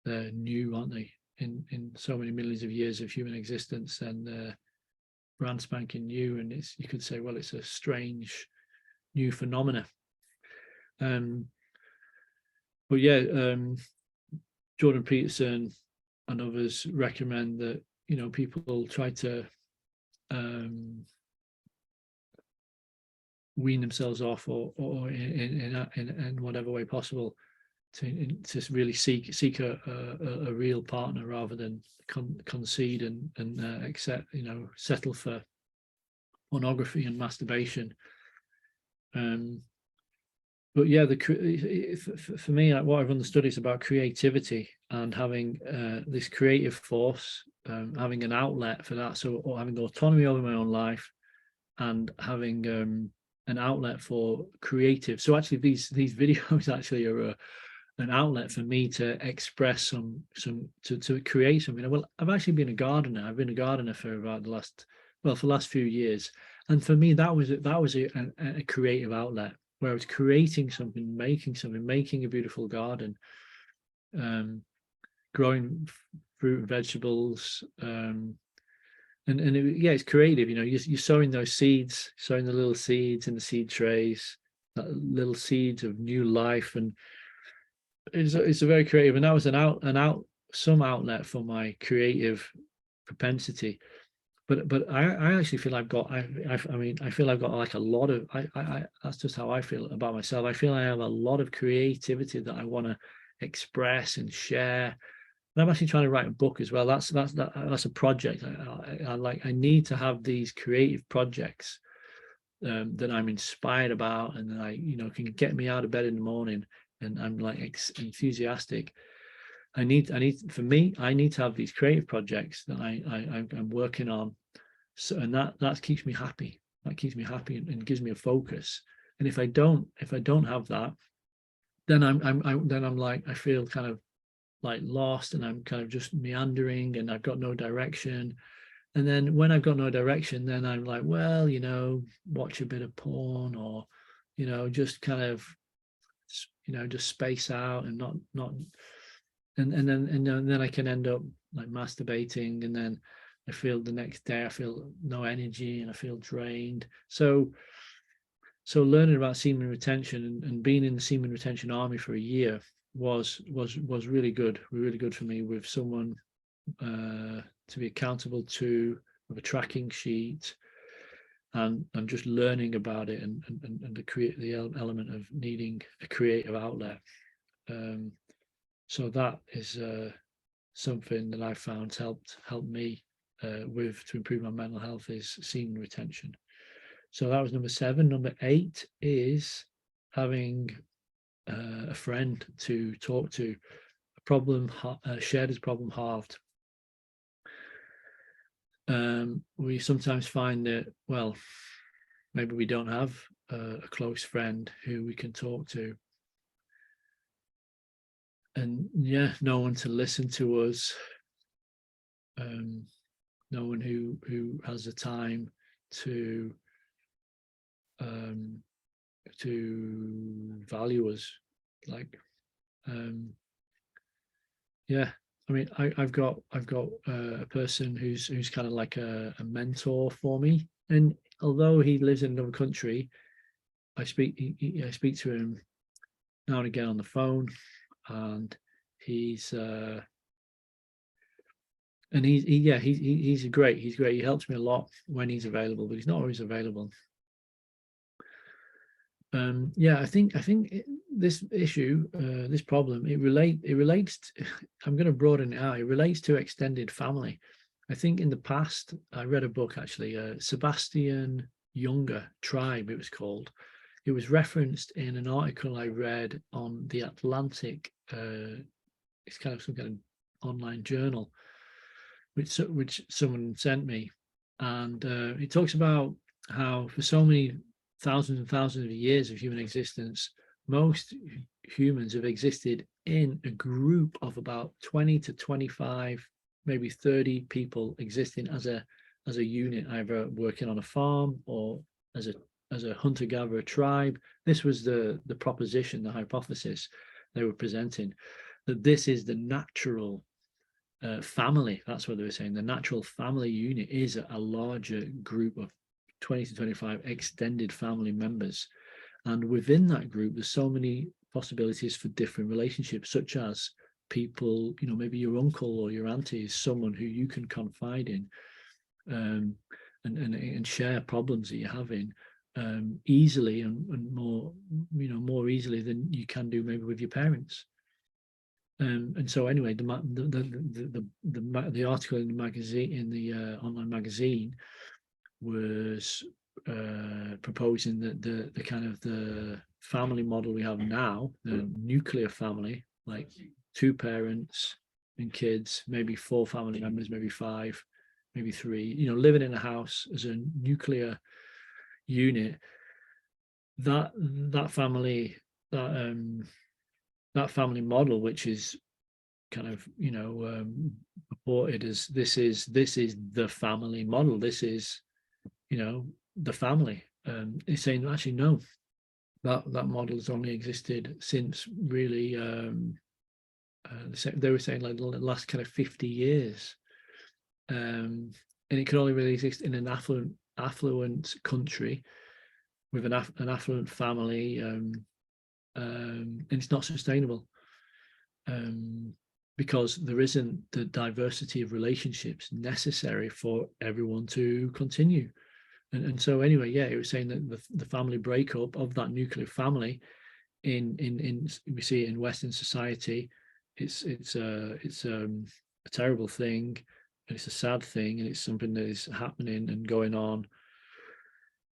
new, aren't they, in so many millions of years of human existence, and brand spanking new, and you could say, well, it's a strange new phenomena. But yeah, Jordan Peterson and others recommend that, you know, people try to wean themselves off, or in whatever way possible, to really seek a real partner, rather than concede and accept, you know, settle for pornography and masturbation. But yeah, for me, what I've understood is about creativity, and having this creative force, having an outlet for that. So, or having autonomy over my own life, and having an outlet for creative. So actually, these videos actually are an outlet for me to express to create something. Well, I've actually been a gardener. I've been a gardener for about the last few years, and for me, that was a creative outlet, where I was creating something, making a beautiful garden, growing fruit and vegetables, and it's creative. You know, you're sowing those seeds, sowing the little seeds in the seed trays, that little seeds of new life, and it's a very creative. And that was some outlet for my creative propensity. But I actually feel I've got, I feel I've got like a lot of, that's just how I feel about myself. I feel I have a lot of creativity that I want to express and share. And I'm actually trying to write a book as well. That's a project. I need to have these creative projects that I'm inspired about, and that can get me out of bed in the morning, and I'm like enthusiastic. I need to have these creative projects that I'm working on. So, and that keeps me happy. That keeps me happy and gives me a focus. And if I don't have that, then I'm like, I feel kind of like lost, and I'm kind of just meandering, and I've got no direction. And then when I've got no direction, then I'm like, well, watch a bit of porn, or just kind of just space out, and not and then I can end up like masturbating, and then I feel the next day I feel no energy, and I feel drained. So learning about semen retention and being in the semen retention army for a year was really good for me, with someone to be accountable to, with a tracking sheet, and just learning about it, and the element of needing a creative outlet. So that is something that I found helped me to improve my mental health, is semen retention. So that was number 7. Number 8 is having a friend to talk to. A problem shared is problem halved. We sometimes find that, well, maybe we don't have a close friend who we can talk to, and no one to listen to us, no one who has the time to value us. Like, yeah, I mean, I've got a person who's kind of like a mentor for me, and although he lives in another country, I speak to him now and again on the phone, and he's great. He's great. He helps me a lot when he's available, but he's not always available. I think this issue, this problem, it relates to, I'm going to broaden it out. It relates to extended family. I think in the past, I read a book actually, Sebastian Younger Tribe, it was called. It was referenced in an article I read on The Atlantic. It's kind of some kind of online journal, which someone sent me, and it talks about how for so many thousands and thousands of years of human existence, most humans have existed in a group of about 20 to 25, maybe 30 people existing as a unit, either working on a farm or as a hunter-gatherer tribe. This was the proposition, the hypothesis they were presenting, that this is the natural family. That's what they were saying. The natural family unit is a larger group of 20 to 25 extended family members, and within that group there's so many possibilities for different relationships, such as people, maybe your uncle or your auntie is someone who you can confide in, and share problems that you're having easily, and more easily than you can do maybe with your parents. And so anyway, the article in the magazine, in the online magazine, was proposing that the kind of the family model we have now, the nuclear family, like 2 parents and kids, maybe 4 family members, maybe 5, maybe 3, living in a house as a nuclear unit, that family, that family model, which is kind of purported as this is the family model, this is the family, is saying actually no, that model has only existed since really they were saying like the last kind of 50 years, and it can only really exist in an affluent country with an affluent family, and it's not sustainable, because there isn't the diversity of relationships necessary for everyone to continue. And so anyway, yeah, it was saying that the family breakup of that nuclear family in we see it in Western society, it's a terrible thing, and it's a sad thing, and it's something that is happening and going on,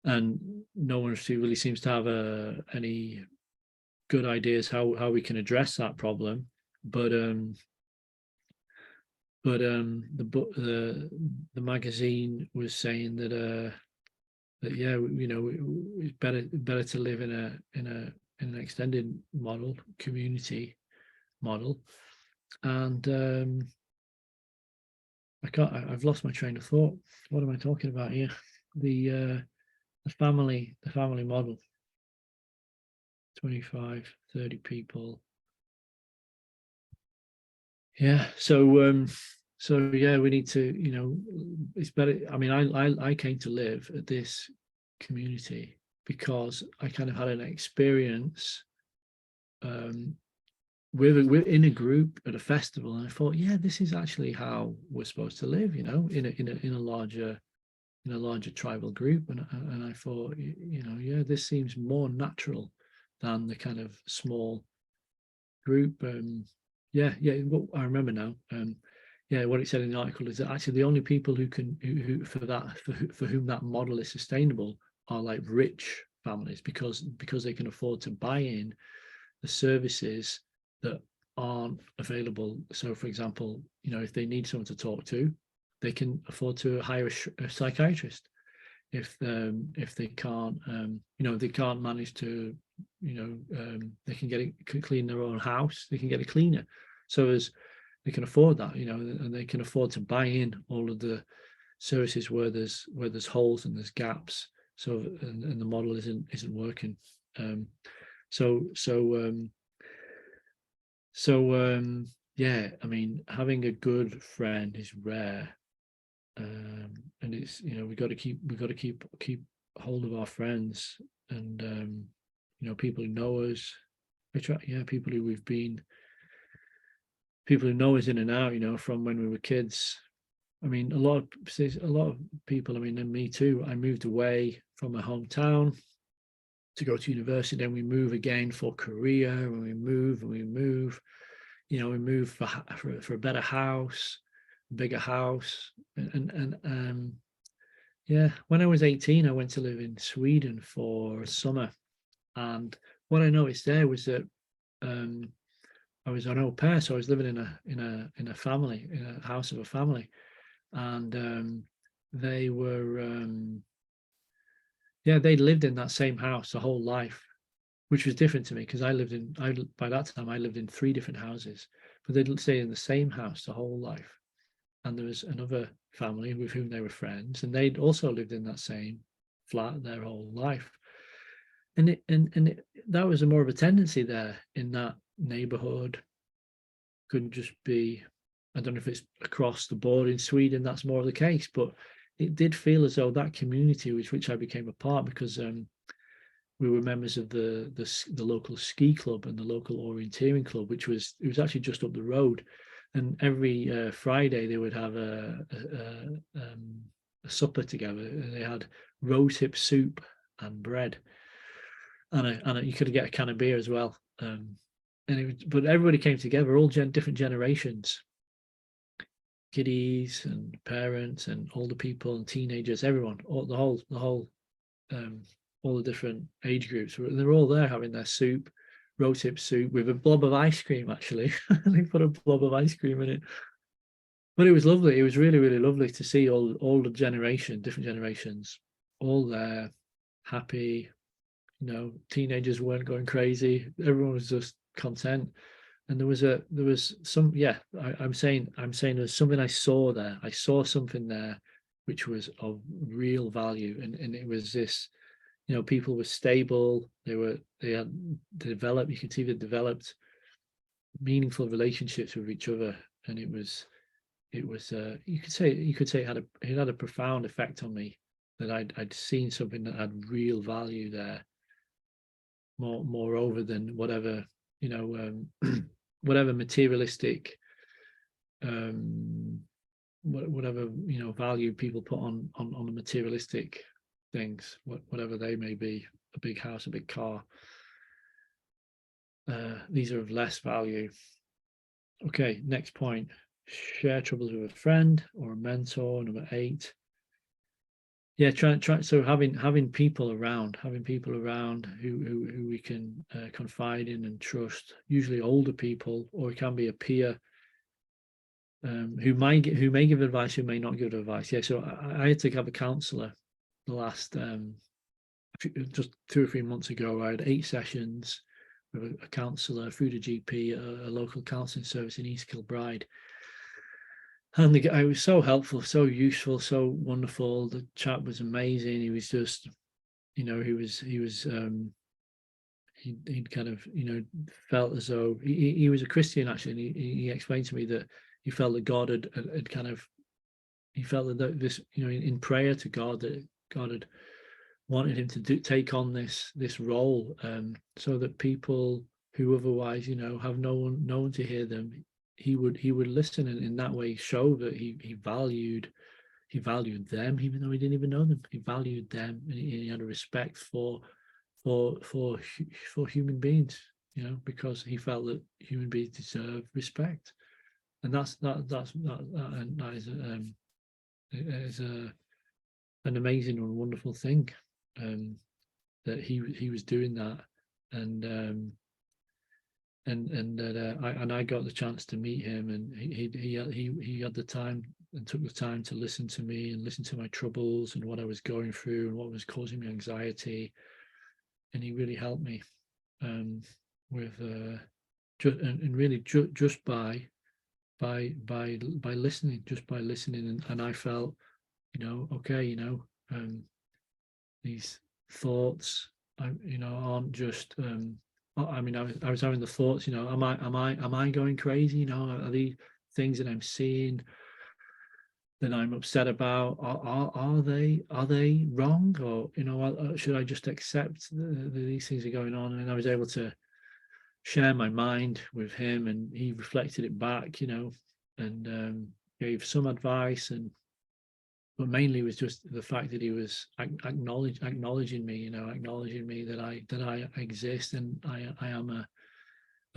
and no one really seems to have any good ideas how we can address that problem. But the magazine was saying that yeah, it's better to live in an extended model, community model. And I've lost my train of thought. What am I talking about here? The family model, 25, 30 people. Yeah, so yeah, we need to, it's better. I mean, I came to live at this community because I kind of had an experience with in a group at a festival, and I thought, yeah, this is actually how we're supposed to live, in a larger tribal group, and I thought, yeah, this seems more natural than the kind of small group. Yeah, what I remember now. Yeah, what it said in the article is that actually the only people who for whom that model is sustainable are like rich families, because they can afford to buy in the services that aren't available. So, for example, if they need someone to talk to, they can afford to hire a psychiatrist. If they can't, they can't manage to, they can clean their own house, they can get a cleaner. So afford that, and they can afford to buy in all of the services where there's holes and there's gaps. So and the model isn't working. Yeah, I mean, having a good friend is rare, and it's we've got to keep hold of our friends, and people who know us. People who know us in and out, from when we were kids. I mean, a lot of people. I mean, and me too. I moved away from my hometown to go to university. Then we move again for career, and we move. We move for a better house, bigger house, and yeah. When I was 18, I went to live in Sweden for summer, and what I noticed there was that I was an au pair, so I was living in a family, in a house of a family, and they were they lived in that same house the whole life, which was different to me because by that time I lived in 3 different houses, but they'd stay in the same house the whole life. And there was another family with whom they were friends, and they'd also lived in that same flat their whole life. And that was more of a tendency there in that neighborhood. Couldn't just be, I don't know if it's across the board in Sweden that's more of the case, but it did feel as though that community which I became a part, because we were members of the local ski club and the local orienteering club, it was actually just up the road. And every Friday they would have a supper together, and they had rosehip soup and bread, and you could get a can of beer as well. But everybody came together, all different generations, kiddies and parents and older people and teenagers, everyone, all the different age groups. They're all there having their soup, rosehip soup with a blob of ice cream. Actually, they put a blob of ice cream in it. But it was lovely. It was really, really lovely to see all the different generations, all there, happy. Teenagers weren't going crazy. Everyone was just content. And there was some, yeah, I'm saying there's something I saw there. I saw something there which was of real value. And it was this, people were stable. They had developed, you could see they developed meaningful relationships with each other. And it was you could say it had a profound effect on me, that I'd seen something that had real value there, moreover than whatever whatever materialistic whatever value people put on the materialistic things, whatever they may be, a big house, a big car. These are of less value. Okay, next point. Share troubles with a friend or a mentor. Number 8. Yeah, try. So having people around who we can confide in and trust. Usually older people, or it can be a peer who may give advice, who may not give advice. Yeah, so I had to have a counsellor the last just 2 or 3 months ago. I had 8 sessions with a counsellor through the GP, a local counselling service in East Kilbride. And the guy was so helpful, so useful, so wonderful. The chap was amazing. He was just, he'd kind of, felt as though he was a Christian, actually. And he explained to me that he felt that God had kind of, he felt that this, in prayer to God, that God had wanted him to take on this role, so that people who otherwise, have no one to hear them, he would listen, and in that way show that he valued them, even though he didn't even know them. He valued them, and he had a respect for human beings, because he felt that human beings deserve respect, and that is an amazing and wonderful thing, that he was doing that, and I got the chance to meet him, and he had the time and took the time to listen to me and listen to my troubles and what I was going through and what was causing me anxiety, and he really helped me with really just by by listening, just by listening. And I felt, okay, these thoughts, aren't just. I was having the thoughts, am I going crazy? Are these things that I'm seeing that I'm upset about, are they wrong, or should I just accept these things are going on? And I was able to share my mind with him, and he reflected it back, and gave some advice, but mainly it was just the fact that he was acknowledging me, acknowledging me that I exist, and I am a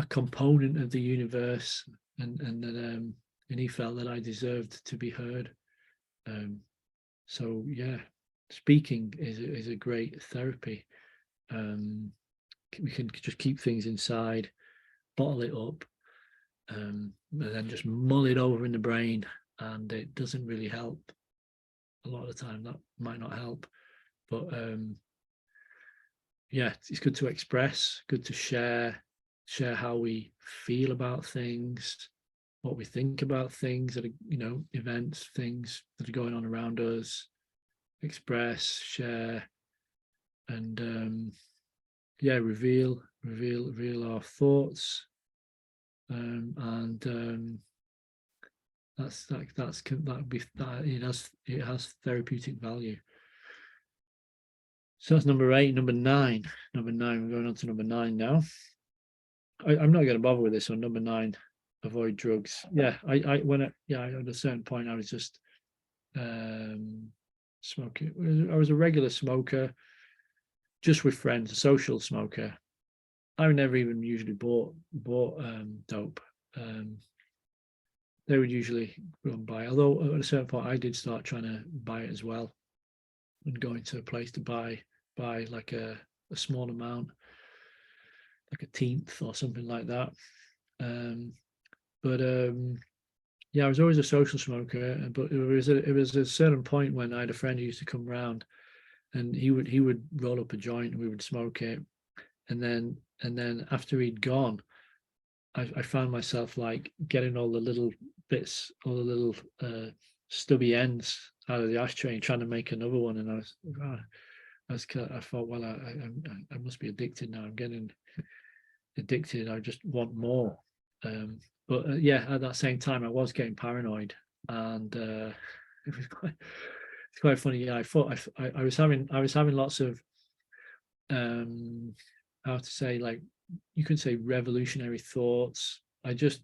component of the universe, and that and he felt that I deserved to be heard. So yeah, speaking is a great therapy. We can just keep things inside, bottle it up, and then just mull it over in the brain, and it doesn't really help. A lot of the time that might not help, but yeah, it's good to express, good to share how we feel about things, what we think about things that are, events, things that are going on around us. Express, share, and yeah, reveal our thoughts, and it has therapeutic value. So that's number 8. Number 9, we're going on to number 9 now. I'm not going to bother with this one. Number 9, avoid drugs. Yeah, at a certain point I was just smoking. I was a regular smoker, just with friends, a social smoker. I never even usually bought dope. They would usually run by. Although at a certain point, I did start trying to buy it as well, and going to a place to buy like a small amount, like a tenth or something like that. But yeah, I was always a social smoker. But it was a certain point when I had a friend who used to come round, and he would roll up a joint, and we would smoke it, and then after he'd gone, I found myself like getting all the little bits, all the little stubby ends out of the ashtray and trying to make another one. And I thought, well, I must be addicted now. I'm getting addicted. I just want more. But yeah, at that same time, I was getting paranoid, and it was quite funny. Yeah, I thought I was having lots of how to say, like, you could say revolutionary thoughts. I was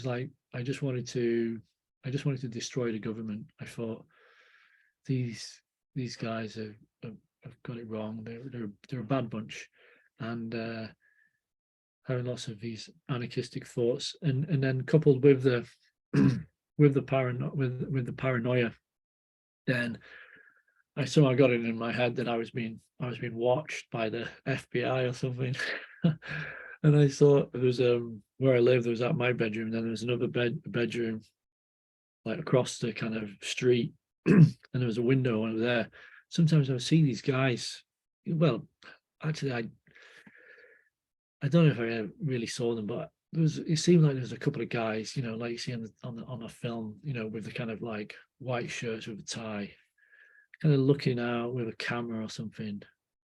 like, I just wanted to destroy the government. I thought these guys have got it wrong. They're a bad bunch, and having lots of these anarchistic thoughts, and then coupled with the with the paranoia, then I got it in my head that I was being watched by the FBI or something. And I thought there was where I lived, there was at my bedroom, and then there was another bedroom like across the kind of street, and there was a window over there. Sometimes I would see these guys. Well, actually, I don't know if I really saw them, but it seemed like there was a couple of guys, like you see on a film, with the kind of like white shirts with a tie, kind of looking out with a camera or something.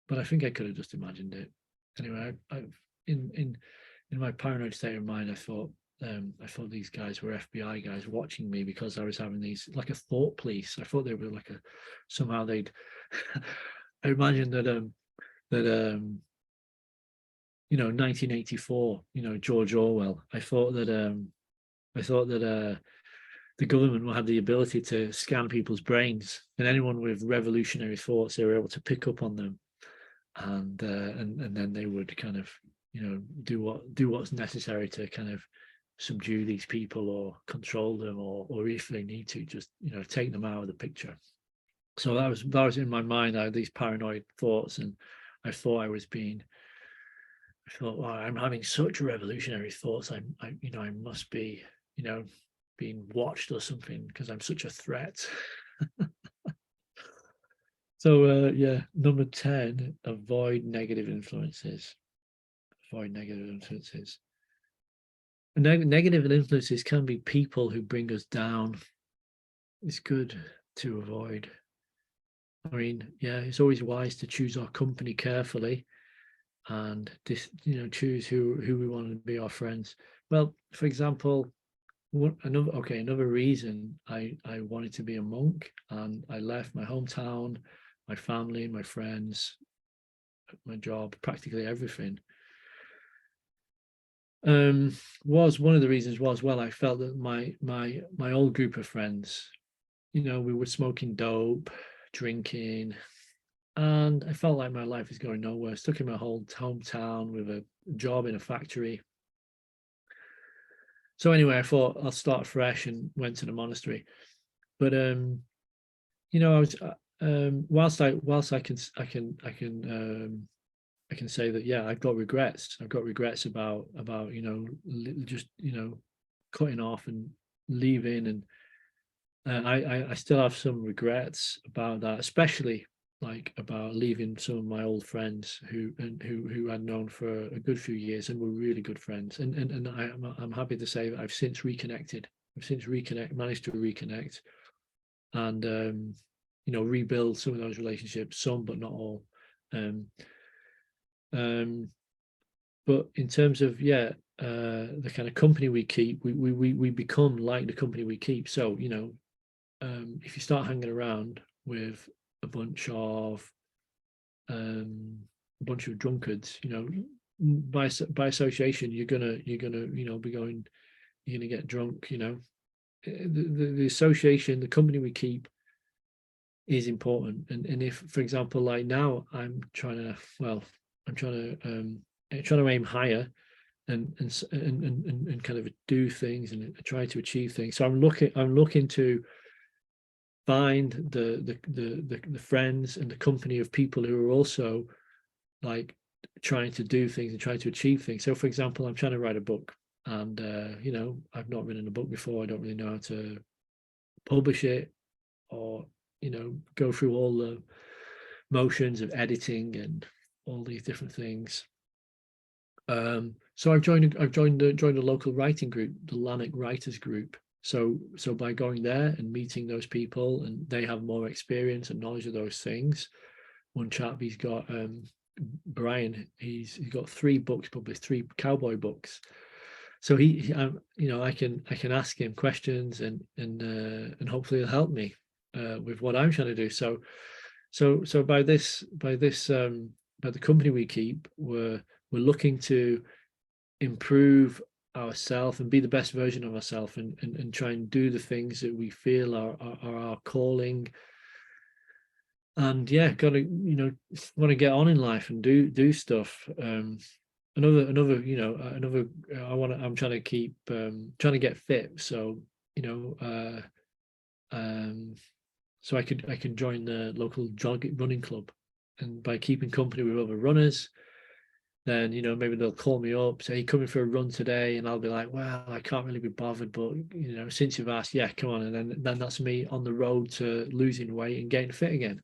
But I think I could have just imagined it. Anyway, in my paranoid state of mind, I thought these guys were FBI guys watching me because I was having these, like, a thought police. I thought they were like somehow they'd. I imagined that 1984, George Orwell. I thought that the government will have the ability to scan people's brains, and anyone with revolutionary thoughts, they were able to pick up on them, and then they would kind of do what's necessary to kind of subdue these people or control them, or if they need to, just take them out of the picture. So that was in my mind. I had these paranoid thoughts, and I thought I thought, well, I'm having such revolutionary thoughts. I must be being watched or something because I'm such a threat. So yeah, number 10, avoid negative influences. Avoid negative influences. Negative influences can be people who bring us down. It's good to avoid. I mean, yeah, it's always wise to choose our company carefully and choose who we want to be our friends. Well, for example, another reason I wanted to be a monk, and I left my hometown, my family, my friends, my job, practically everything. Was one of the reasons was, well, I felt that my old group of friends, we were smoking dope, drinking, and I felt like my life is going nowhere. Stuck in my whole hometown with a job in a factory. So anyway, I thought I'll start fresh and went to the monastery. But I was whilst I can say that, yeah, I've got regrets. I've got regrets about just cutting off and leaving, and I still have some regrets about that, especially like about leaving some of my old friends who I'd known for a good few years and were really good friends. And I'm happy to say that I've since reconnected. Managed to reconnect, and rebuild some of those relationships, some but not all. But in terms of the kind of company we keep, we become like the company we keep. So if you start hanging around with a bunch of drunkards, by association, you're gonna be going, you're gonna get drunk. The association, the company we keep, is important. And if, for example, like now, I'm trying to aim higher and kind of do things and try to achieve things. So I'm looking to find the friends and the company of people who are also like trying to do things and trying to achieve things. So for example, I'm trying to write a book, and I've not written a book before. I don't really know how to publish it, or go through all the motions of editing and all these different things. So I've joined a local writing group, the Lanark Writers Group. So by going there and meeting those people, and they have more experience and knowledge of those things. One chap, he's got Brian, he's got 3 books published, 3 cowboy books. So I can ask him questions, and hopefully he'll help me with what I'm trying to do. So by the company we keep, we're looking to improve ourselves and be the best version of ourselves, and try and do the things that we feel are our calling. And gotta want to get on in life and do stuff. I'm trying to keep trying to get fit, so so I could join the local running club, and by keeping company with other runners, then maybe they'll call me up, say, coming for a run today, and I'll be like, well, I can't really be bothered, but since you've asked, yeah, come on. And then that's me on the road to losing weight and getting fit again.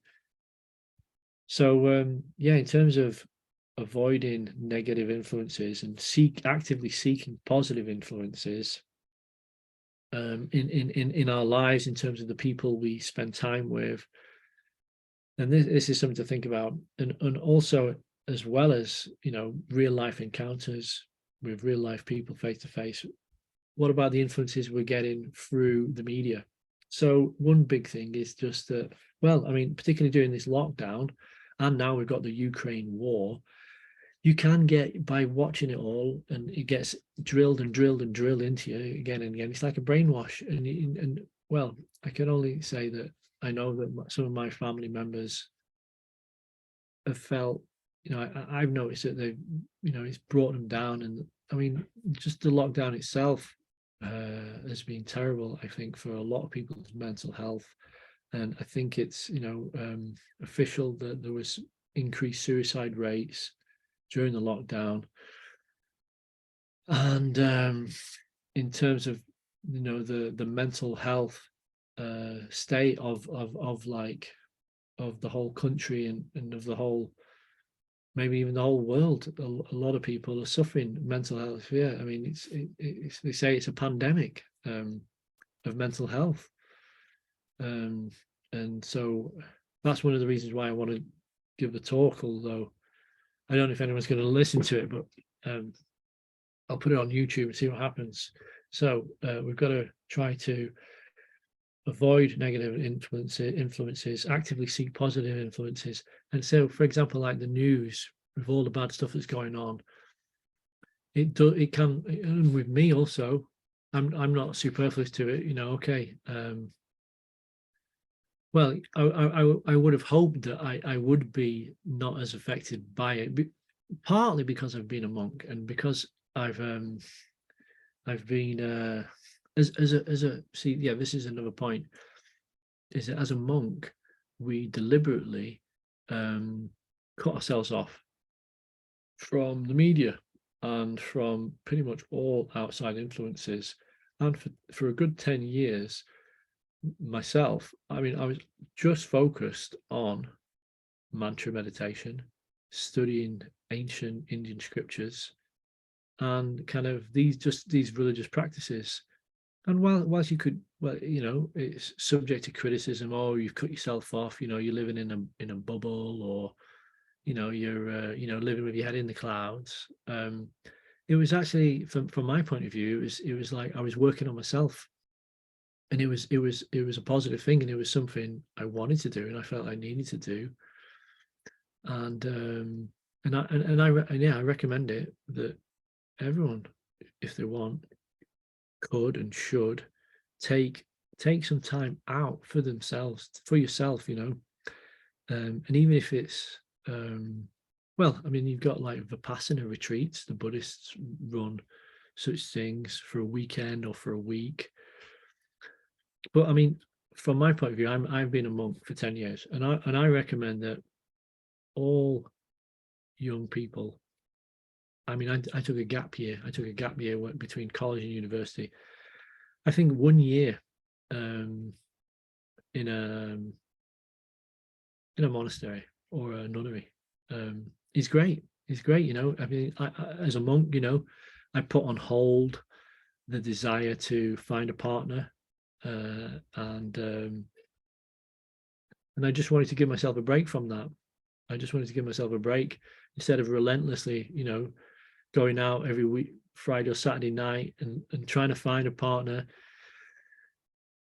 So in terms of avoiding negative influences and actively seeking positive influences in our lives, in terms of the people we spend time with, and this is something to think about. And also, as well as real life encounters with real life people face to face, what about the influences we're getting through the media? So one big thing is just that, well, I mean, particularly during this lockdown, and now we've got the Ukraine war, you can get, by watching it all, and it gets drilled and drilled and drilled into you again and again. It's like a brainwash. And well, I can only say that I know that some of my family members have felt, I've noticed that they've, it's brought them down. And I mean, just the lockdown itself has been terrible, I think, for a lot of people's mental health. And I think it's official that there was increased suicide rates during the lockdown. And in terms of the mental health state of the whole country, and of the whole maybe even the whole world. A lot of people are suffering mental health. Yeah, I mean, they say it's a pandemic of mental health, and so that's one of the reasons why I want to give the talk. Although I don't know if anyone's going to listen to it, but I'll put it on YouTube and see what happens. So we've got to try to avoid negative influences, actively seek positive influences. And so, for example, like the news, with all the bad stuff that's going on, it can, and with me also, I'm not superfluous to it, okay. Well, I would have hoped that I would be not as affected by it, partly because I've been a monk and because I've been as a see, yeah, this is another point, is that as a monk we deliberately cut ourselves off from the media and from pretty much all outside influences. And for a good 10 years myself, I mean, I was just focused on mantra meditation, studying ancient Indian scriptures, and kind of these religious practices. And whilst you could, well, it's subject to criticism. Oh, you've cut yourself off. You're living in a bubble, or you're living with your head in the clouds. It was actually, from my point of view, it was like I was working on myself, and it was a positive thing, and it was something I wanted to do, and I felt I needed to do. And I recommend it, that everyone, if they want, could and should take some time out for themselves, for yourself, and even if it's well, I mean, you've got like Vipassana retreats. The Buddhists run such things for a weekend or for a week. But I mean, from my point of view, I've been a monk for 10 years, and I recommend that all young people, I mean, I took a gap year. I took a gap year between college and university. I think 1 year in a monastery or a nunnery is great. It's great, I mean, I as a monk, I put on hold the desire to find a partner, and I just wanted to give myself a break from that. I just wanted to give myself a break instead of relentlessly, going out every week, Friday or Saturday night, and trying to find a partner,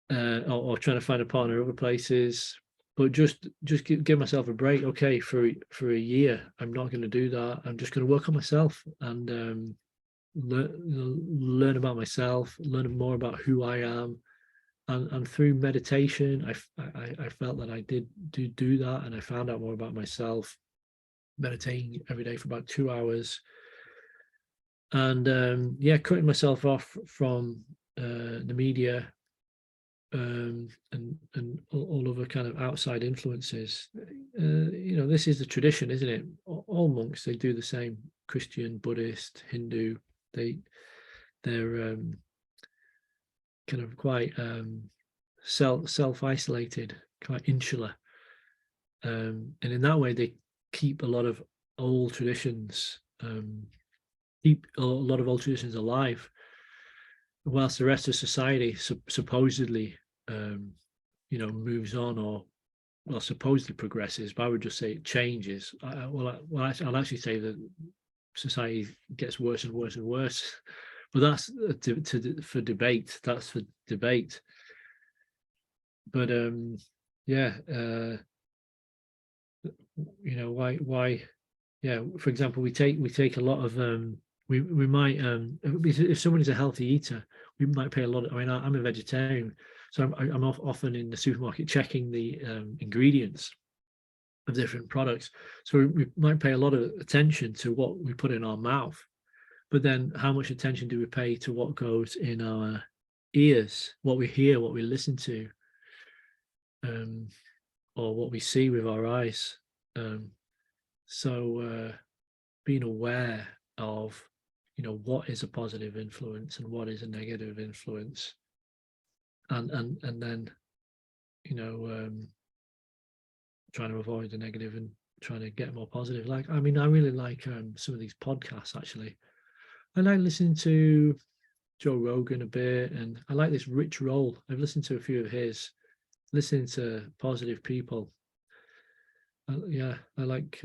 or trying to find a partner other places. But just give myself a break. Okay, for a year, I'm not going to do that. I'm just going to work on myself and learn about myself, learn more about who I am, and through meditation, I felt that I did do that, and I found out more about myself, meditating every day for about 2 hours, and cutting myself off from the media, and all other kind of outside influences. This is the tradition, isn't it? All monks, they do the same. Christian, Buddhist, Hindu, they're kind of quite self-isolated, quite insular, and in that way they keep a lot of old traditions, alive, whilst the rest of society supposedly moves on, or well, supposedly progresses, but I would just say it changes. I'll actually say that society gets worse and worse and worse, but that's for debate. That's for debate. But why? Yeah, for example, we take a lot of we might if someone is a healthy eater, we might pay a lot of, I mean, I'm a vegetarian, so I'm often in the supermarket checking the ingredients of different products. So we might pay a lot of attention to what we put in our mouth, but then how much attention do we pay to what goes in our ears, what we hear, what we listen to, or what we see with our eyes? So being aware of what is a positive influence and what is a negative influence, and then trying to avoid the negative trying to get more positive. Like, I mean, I really like some of these podcasts, actually. I like listening to Joe Rogan a bit, and I like this Rich Roll. I've listened to a few of his, listening to positive people. Yeah, I like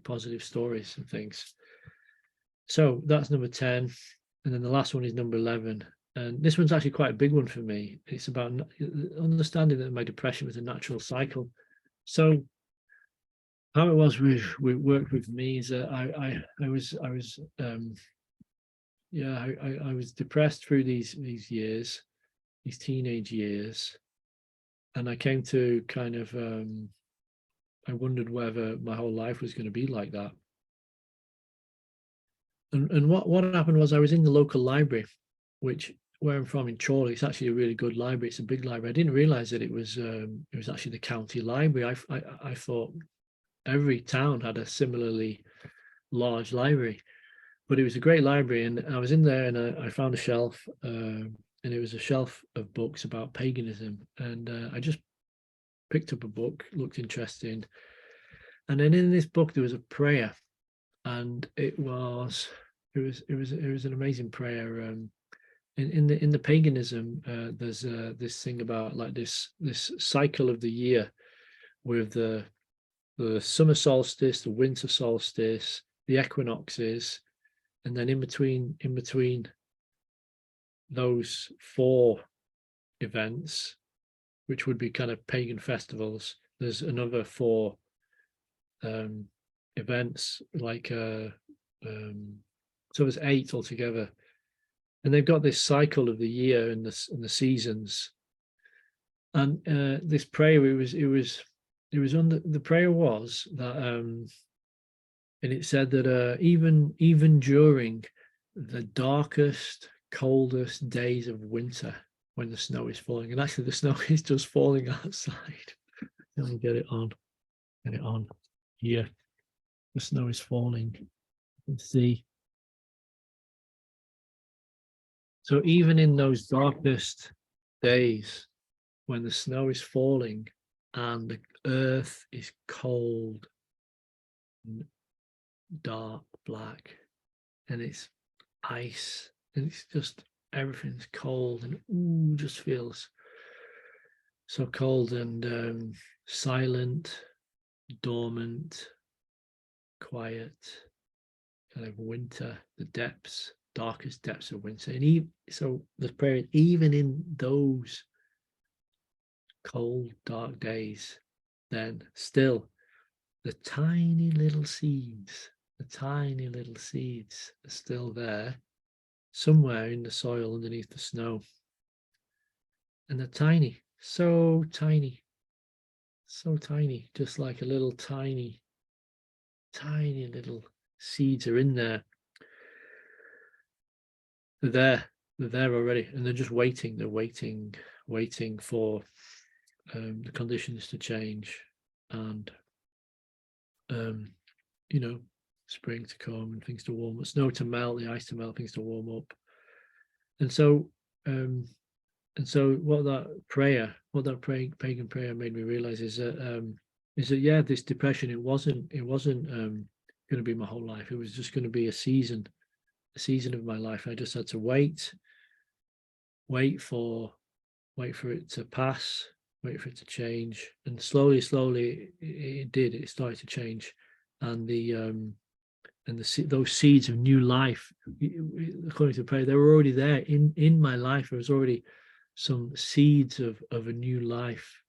positive stories and things. So that's number 10. And then the last one is number 11. And this one's actually quite a big one for me. It's about understanding that my depression was a natural cycle. So how it was with work with me is that I was yeah, I was depressed through these years, these teenage years. And I came to kind of I wondered whether my whole life was going to be like that. And what happened was I was in the local library, which where I'm from in Chorley, it's actually a really good library. It's a big library. I didn't realize that it was actually the county library. I thought every town had a similarly large library, but it was a great library. And I was in there, and I found a shelf, and it was a shelf of books about paganism. And I just picked up a book, looked interesting, and then in this book there was a prayer, and it was an amazing prayer. In the paganism, there's this thing about like this cycle of the year with the summer solstice, the winter solstice, the equinoxes, and then in between those four events, which would be kind of pagan festivals, there's another four events, like so there's 8 altogether, and they've got this cycle of the year and the seasons. And this prayer, it was on the prayer was that and it said that even during the darkest, coldest days of winter, when the snow is falling, and actually the snow is just falling outside. Let me get it on here. The snow is falling. Let's see. So even in those darkest days, when the snow is falling and the earth is cold, dark black, and it's ice, and it's just everything's cold, and just feels so cold and silent, dormant, quiet, kind of winter, the depths, darkest depths of winter. And so the prayer, even in those cold, dark days, then still the tiny little seeds are still there somewhere in the soil underneath the snow. And they're tiny, so tiny, just like a little tiny little seeds are in there. They're there already, and they're just waiting. They're waiting for the conditions to change, and spring to come and things to warm up, snow to melt, the ice to melt, things to warm up. And so what that pagan prayer made me realize is that yeah, this depression, it wasn't going to be my whole life. It was just going to be a season of my life. I just had to wait for it to pass, wait for it to change, and slowly it did. It started to change, and those seeds of new life, according to prayer, they were already there in my life. There was already some seeds of a new life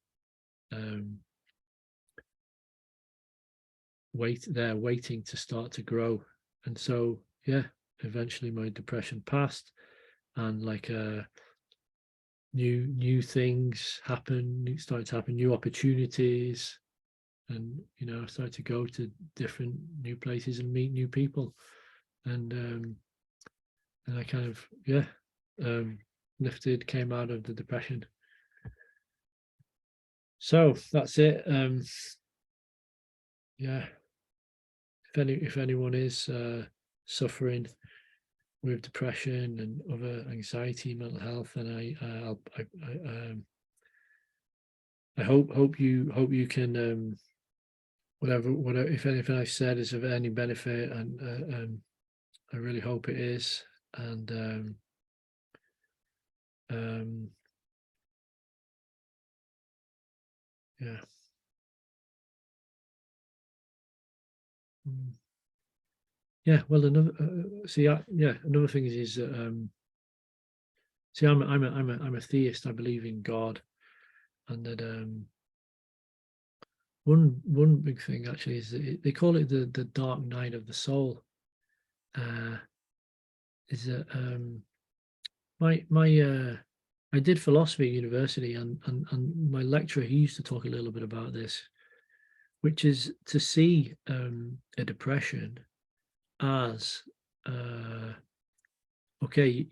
waiting to start to grow. And so yeah, eventually my depression passed, and like new things started to happen, new opportunities, and I started to go to different new places and meet new people, and I kind of came out of the depression. So that's it. Yeah, if anyone is suffering with depression and other anxiety, mental health, and I hope you can whatever if anything I said is of any benefit, and I really hope it is. And yeah. Yeah, well, another another thing is that see, I'm a theist. I believe in God, and that one big thing actually is that they call it the dark night of the soul. Is that my I did philosophy at university, and my lecturer, he used to talk a little bit about this, which is to see a depression as okay,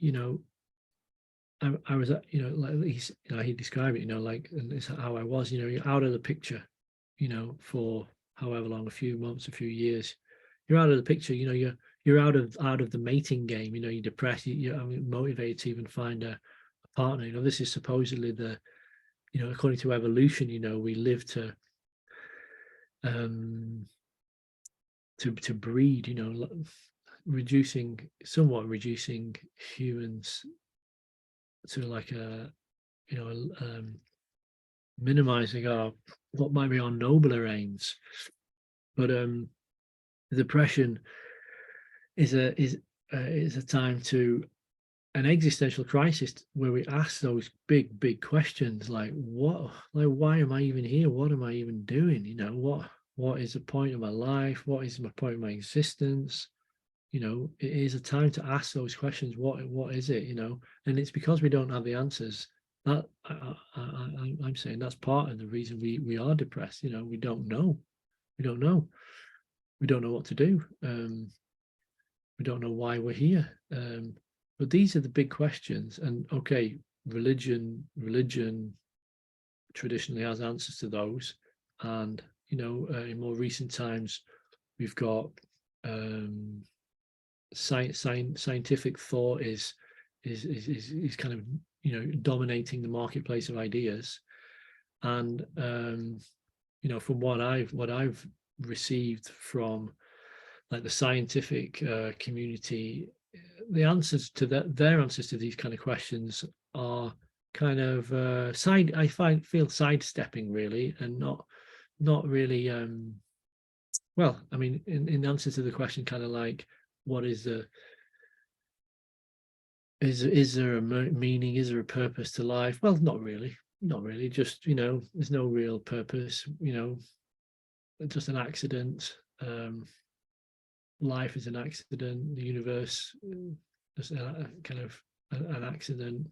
I was, like he described it, like, and it's how I was, you're out of the picture, for however long, a few months, a few years, you're out of the picture, you're out of the mating game, you're depressed, you're motivated to even find a partner. This is supposedly according to evolution, we live um to breed, somewhat reducing humans to like a you know minimizing our what might be our nobler aims. But the depression is a time to an existential crisis where we ask those big questions like why am I even here, what am I even doing, what is the point of my life, what is my point of my existence. It is a time to ask those questions. What is it, and it's because we don't have the answers that I'm saying that's part of the reason we are depressed. We don't know. We don't know. We don't know what to do. We don't know why we're here. But these are the big questions. And okay, religion traditionally has answers to those. And in more recent times, we've got scientific thought is kind of dominating the marketplace of ideas. And from what I've received from like the scientific community, the answers to their answers to these kind of questions are kind of feel sidestepping really, and not really well, I mean, in answer to the question, kind of like, what is the is there a meaning, is there a purpose to life? Well, not really, just there's no real purpose, just an accident. Life is an accident, the universe just a kind of an accident.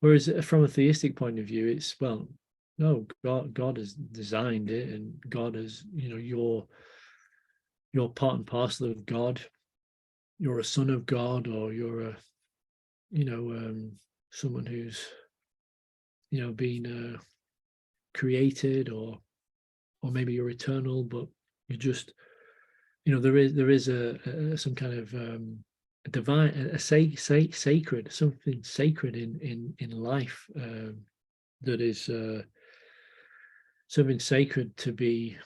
Whereas from a theistic point of view, it's, well, no, God has designed it, and God has, you're part and parcel of God. You're a son of God, or you're a someone who's been created, or maybe you're eternal, but you're just there is some kind of a divine, sacred, something sacred in life, that is something sacred to be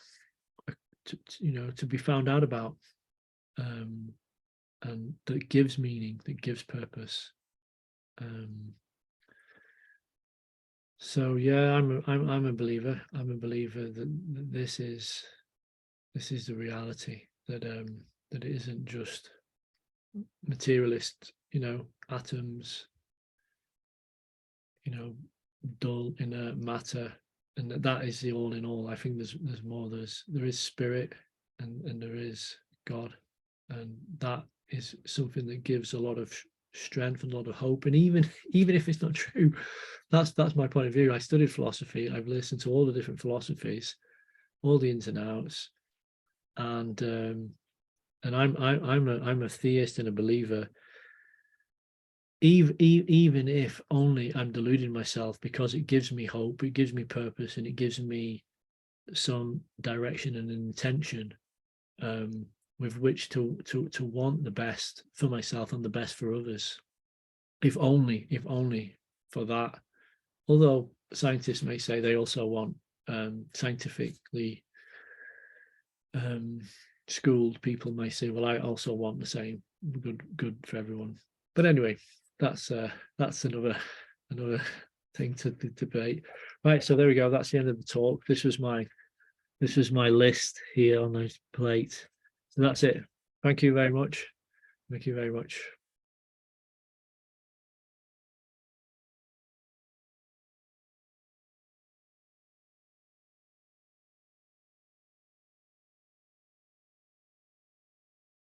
to be found out about, and that gives meaning, that gives purpose. So yeah, I'm a believer. I'm a believer that this is the reality, that that it isn't just materialist, atoms, dull inert matter, and that is the all in all. I think there's more. There is spirit, and there is God, and that is something that gives a lot of strength and a lot of hope. And even if it's not true, that's my point of view. I studied philosophy. I've listened to all the different philosophies, all the ins and outs, and I'm a theist and a believer, even if only I'm deluding myself, because it gives me hope, it gives me purpose, and it gives me some direction and intention, with which to want the best for myself and the best for others, if only for that. Although scientists may say they also want scientifically schooled people may say, well, I also want the same, good for everyone. But anyway, that's another thing to debate. Right, so there we go. That's the end of the talk. This was my list here on my plate. So that's it. Thank you very much. Thank you very much.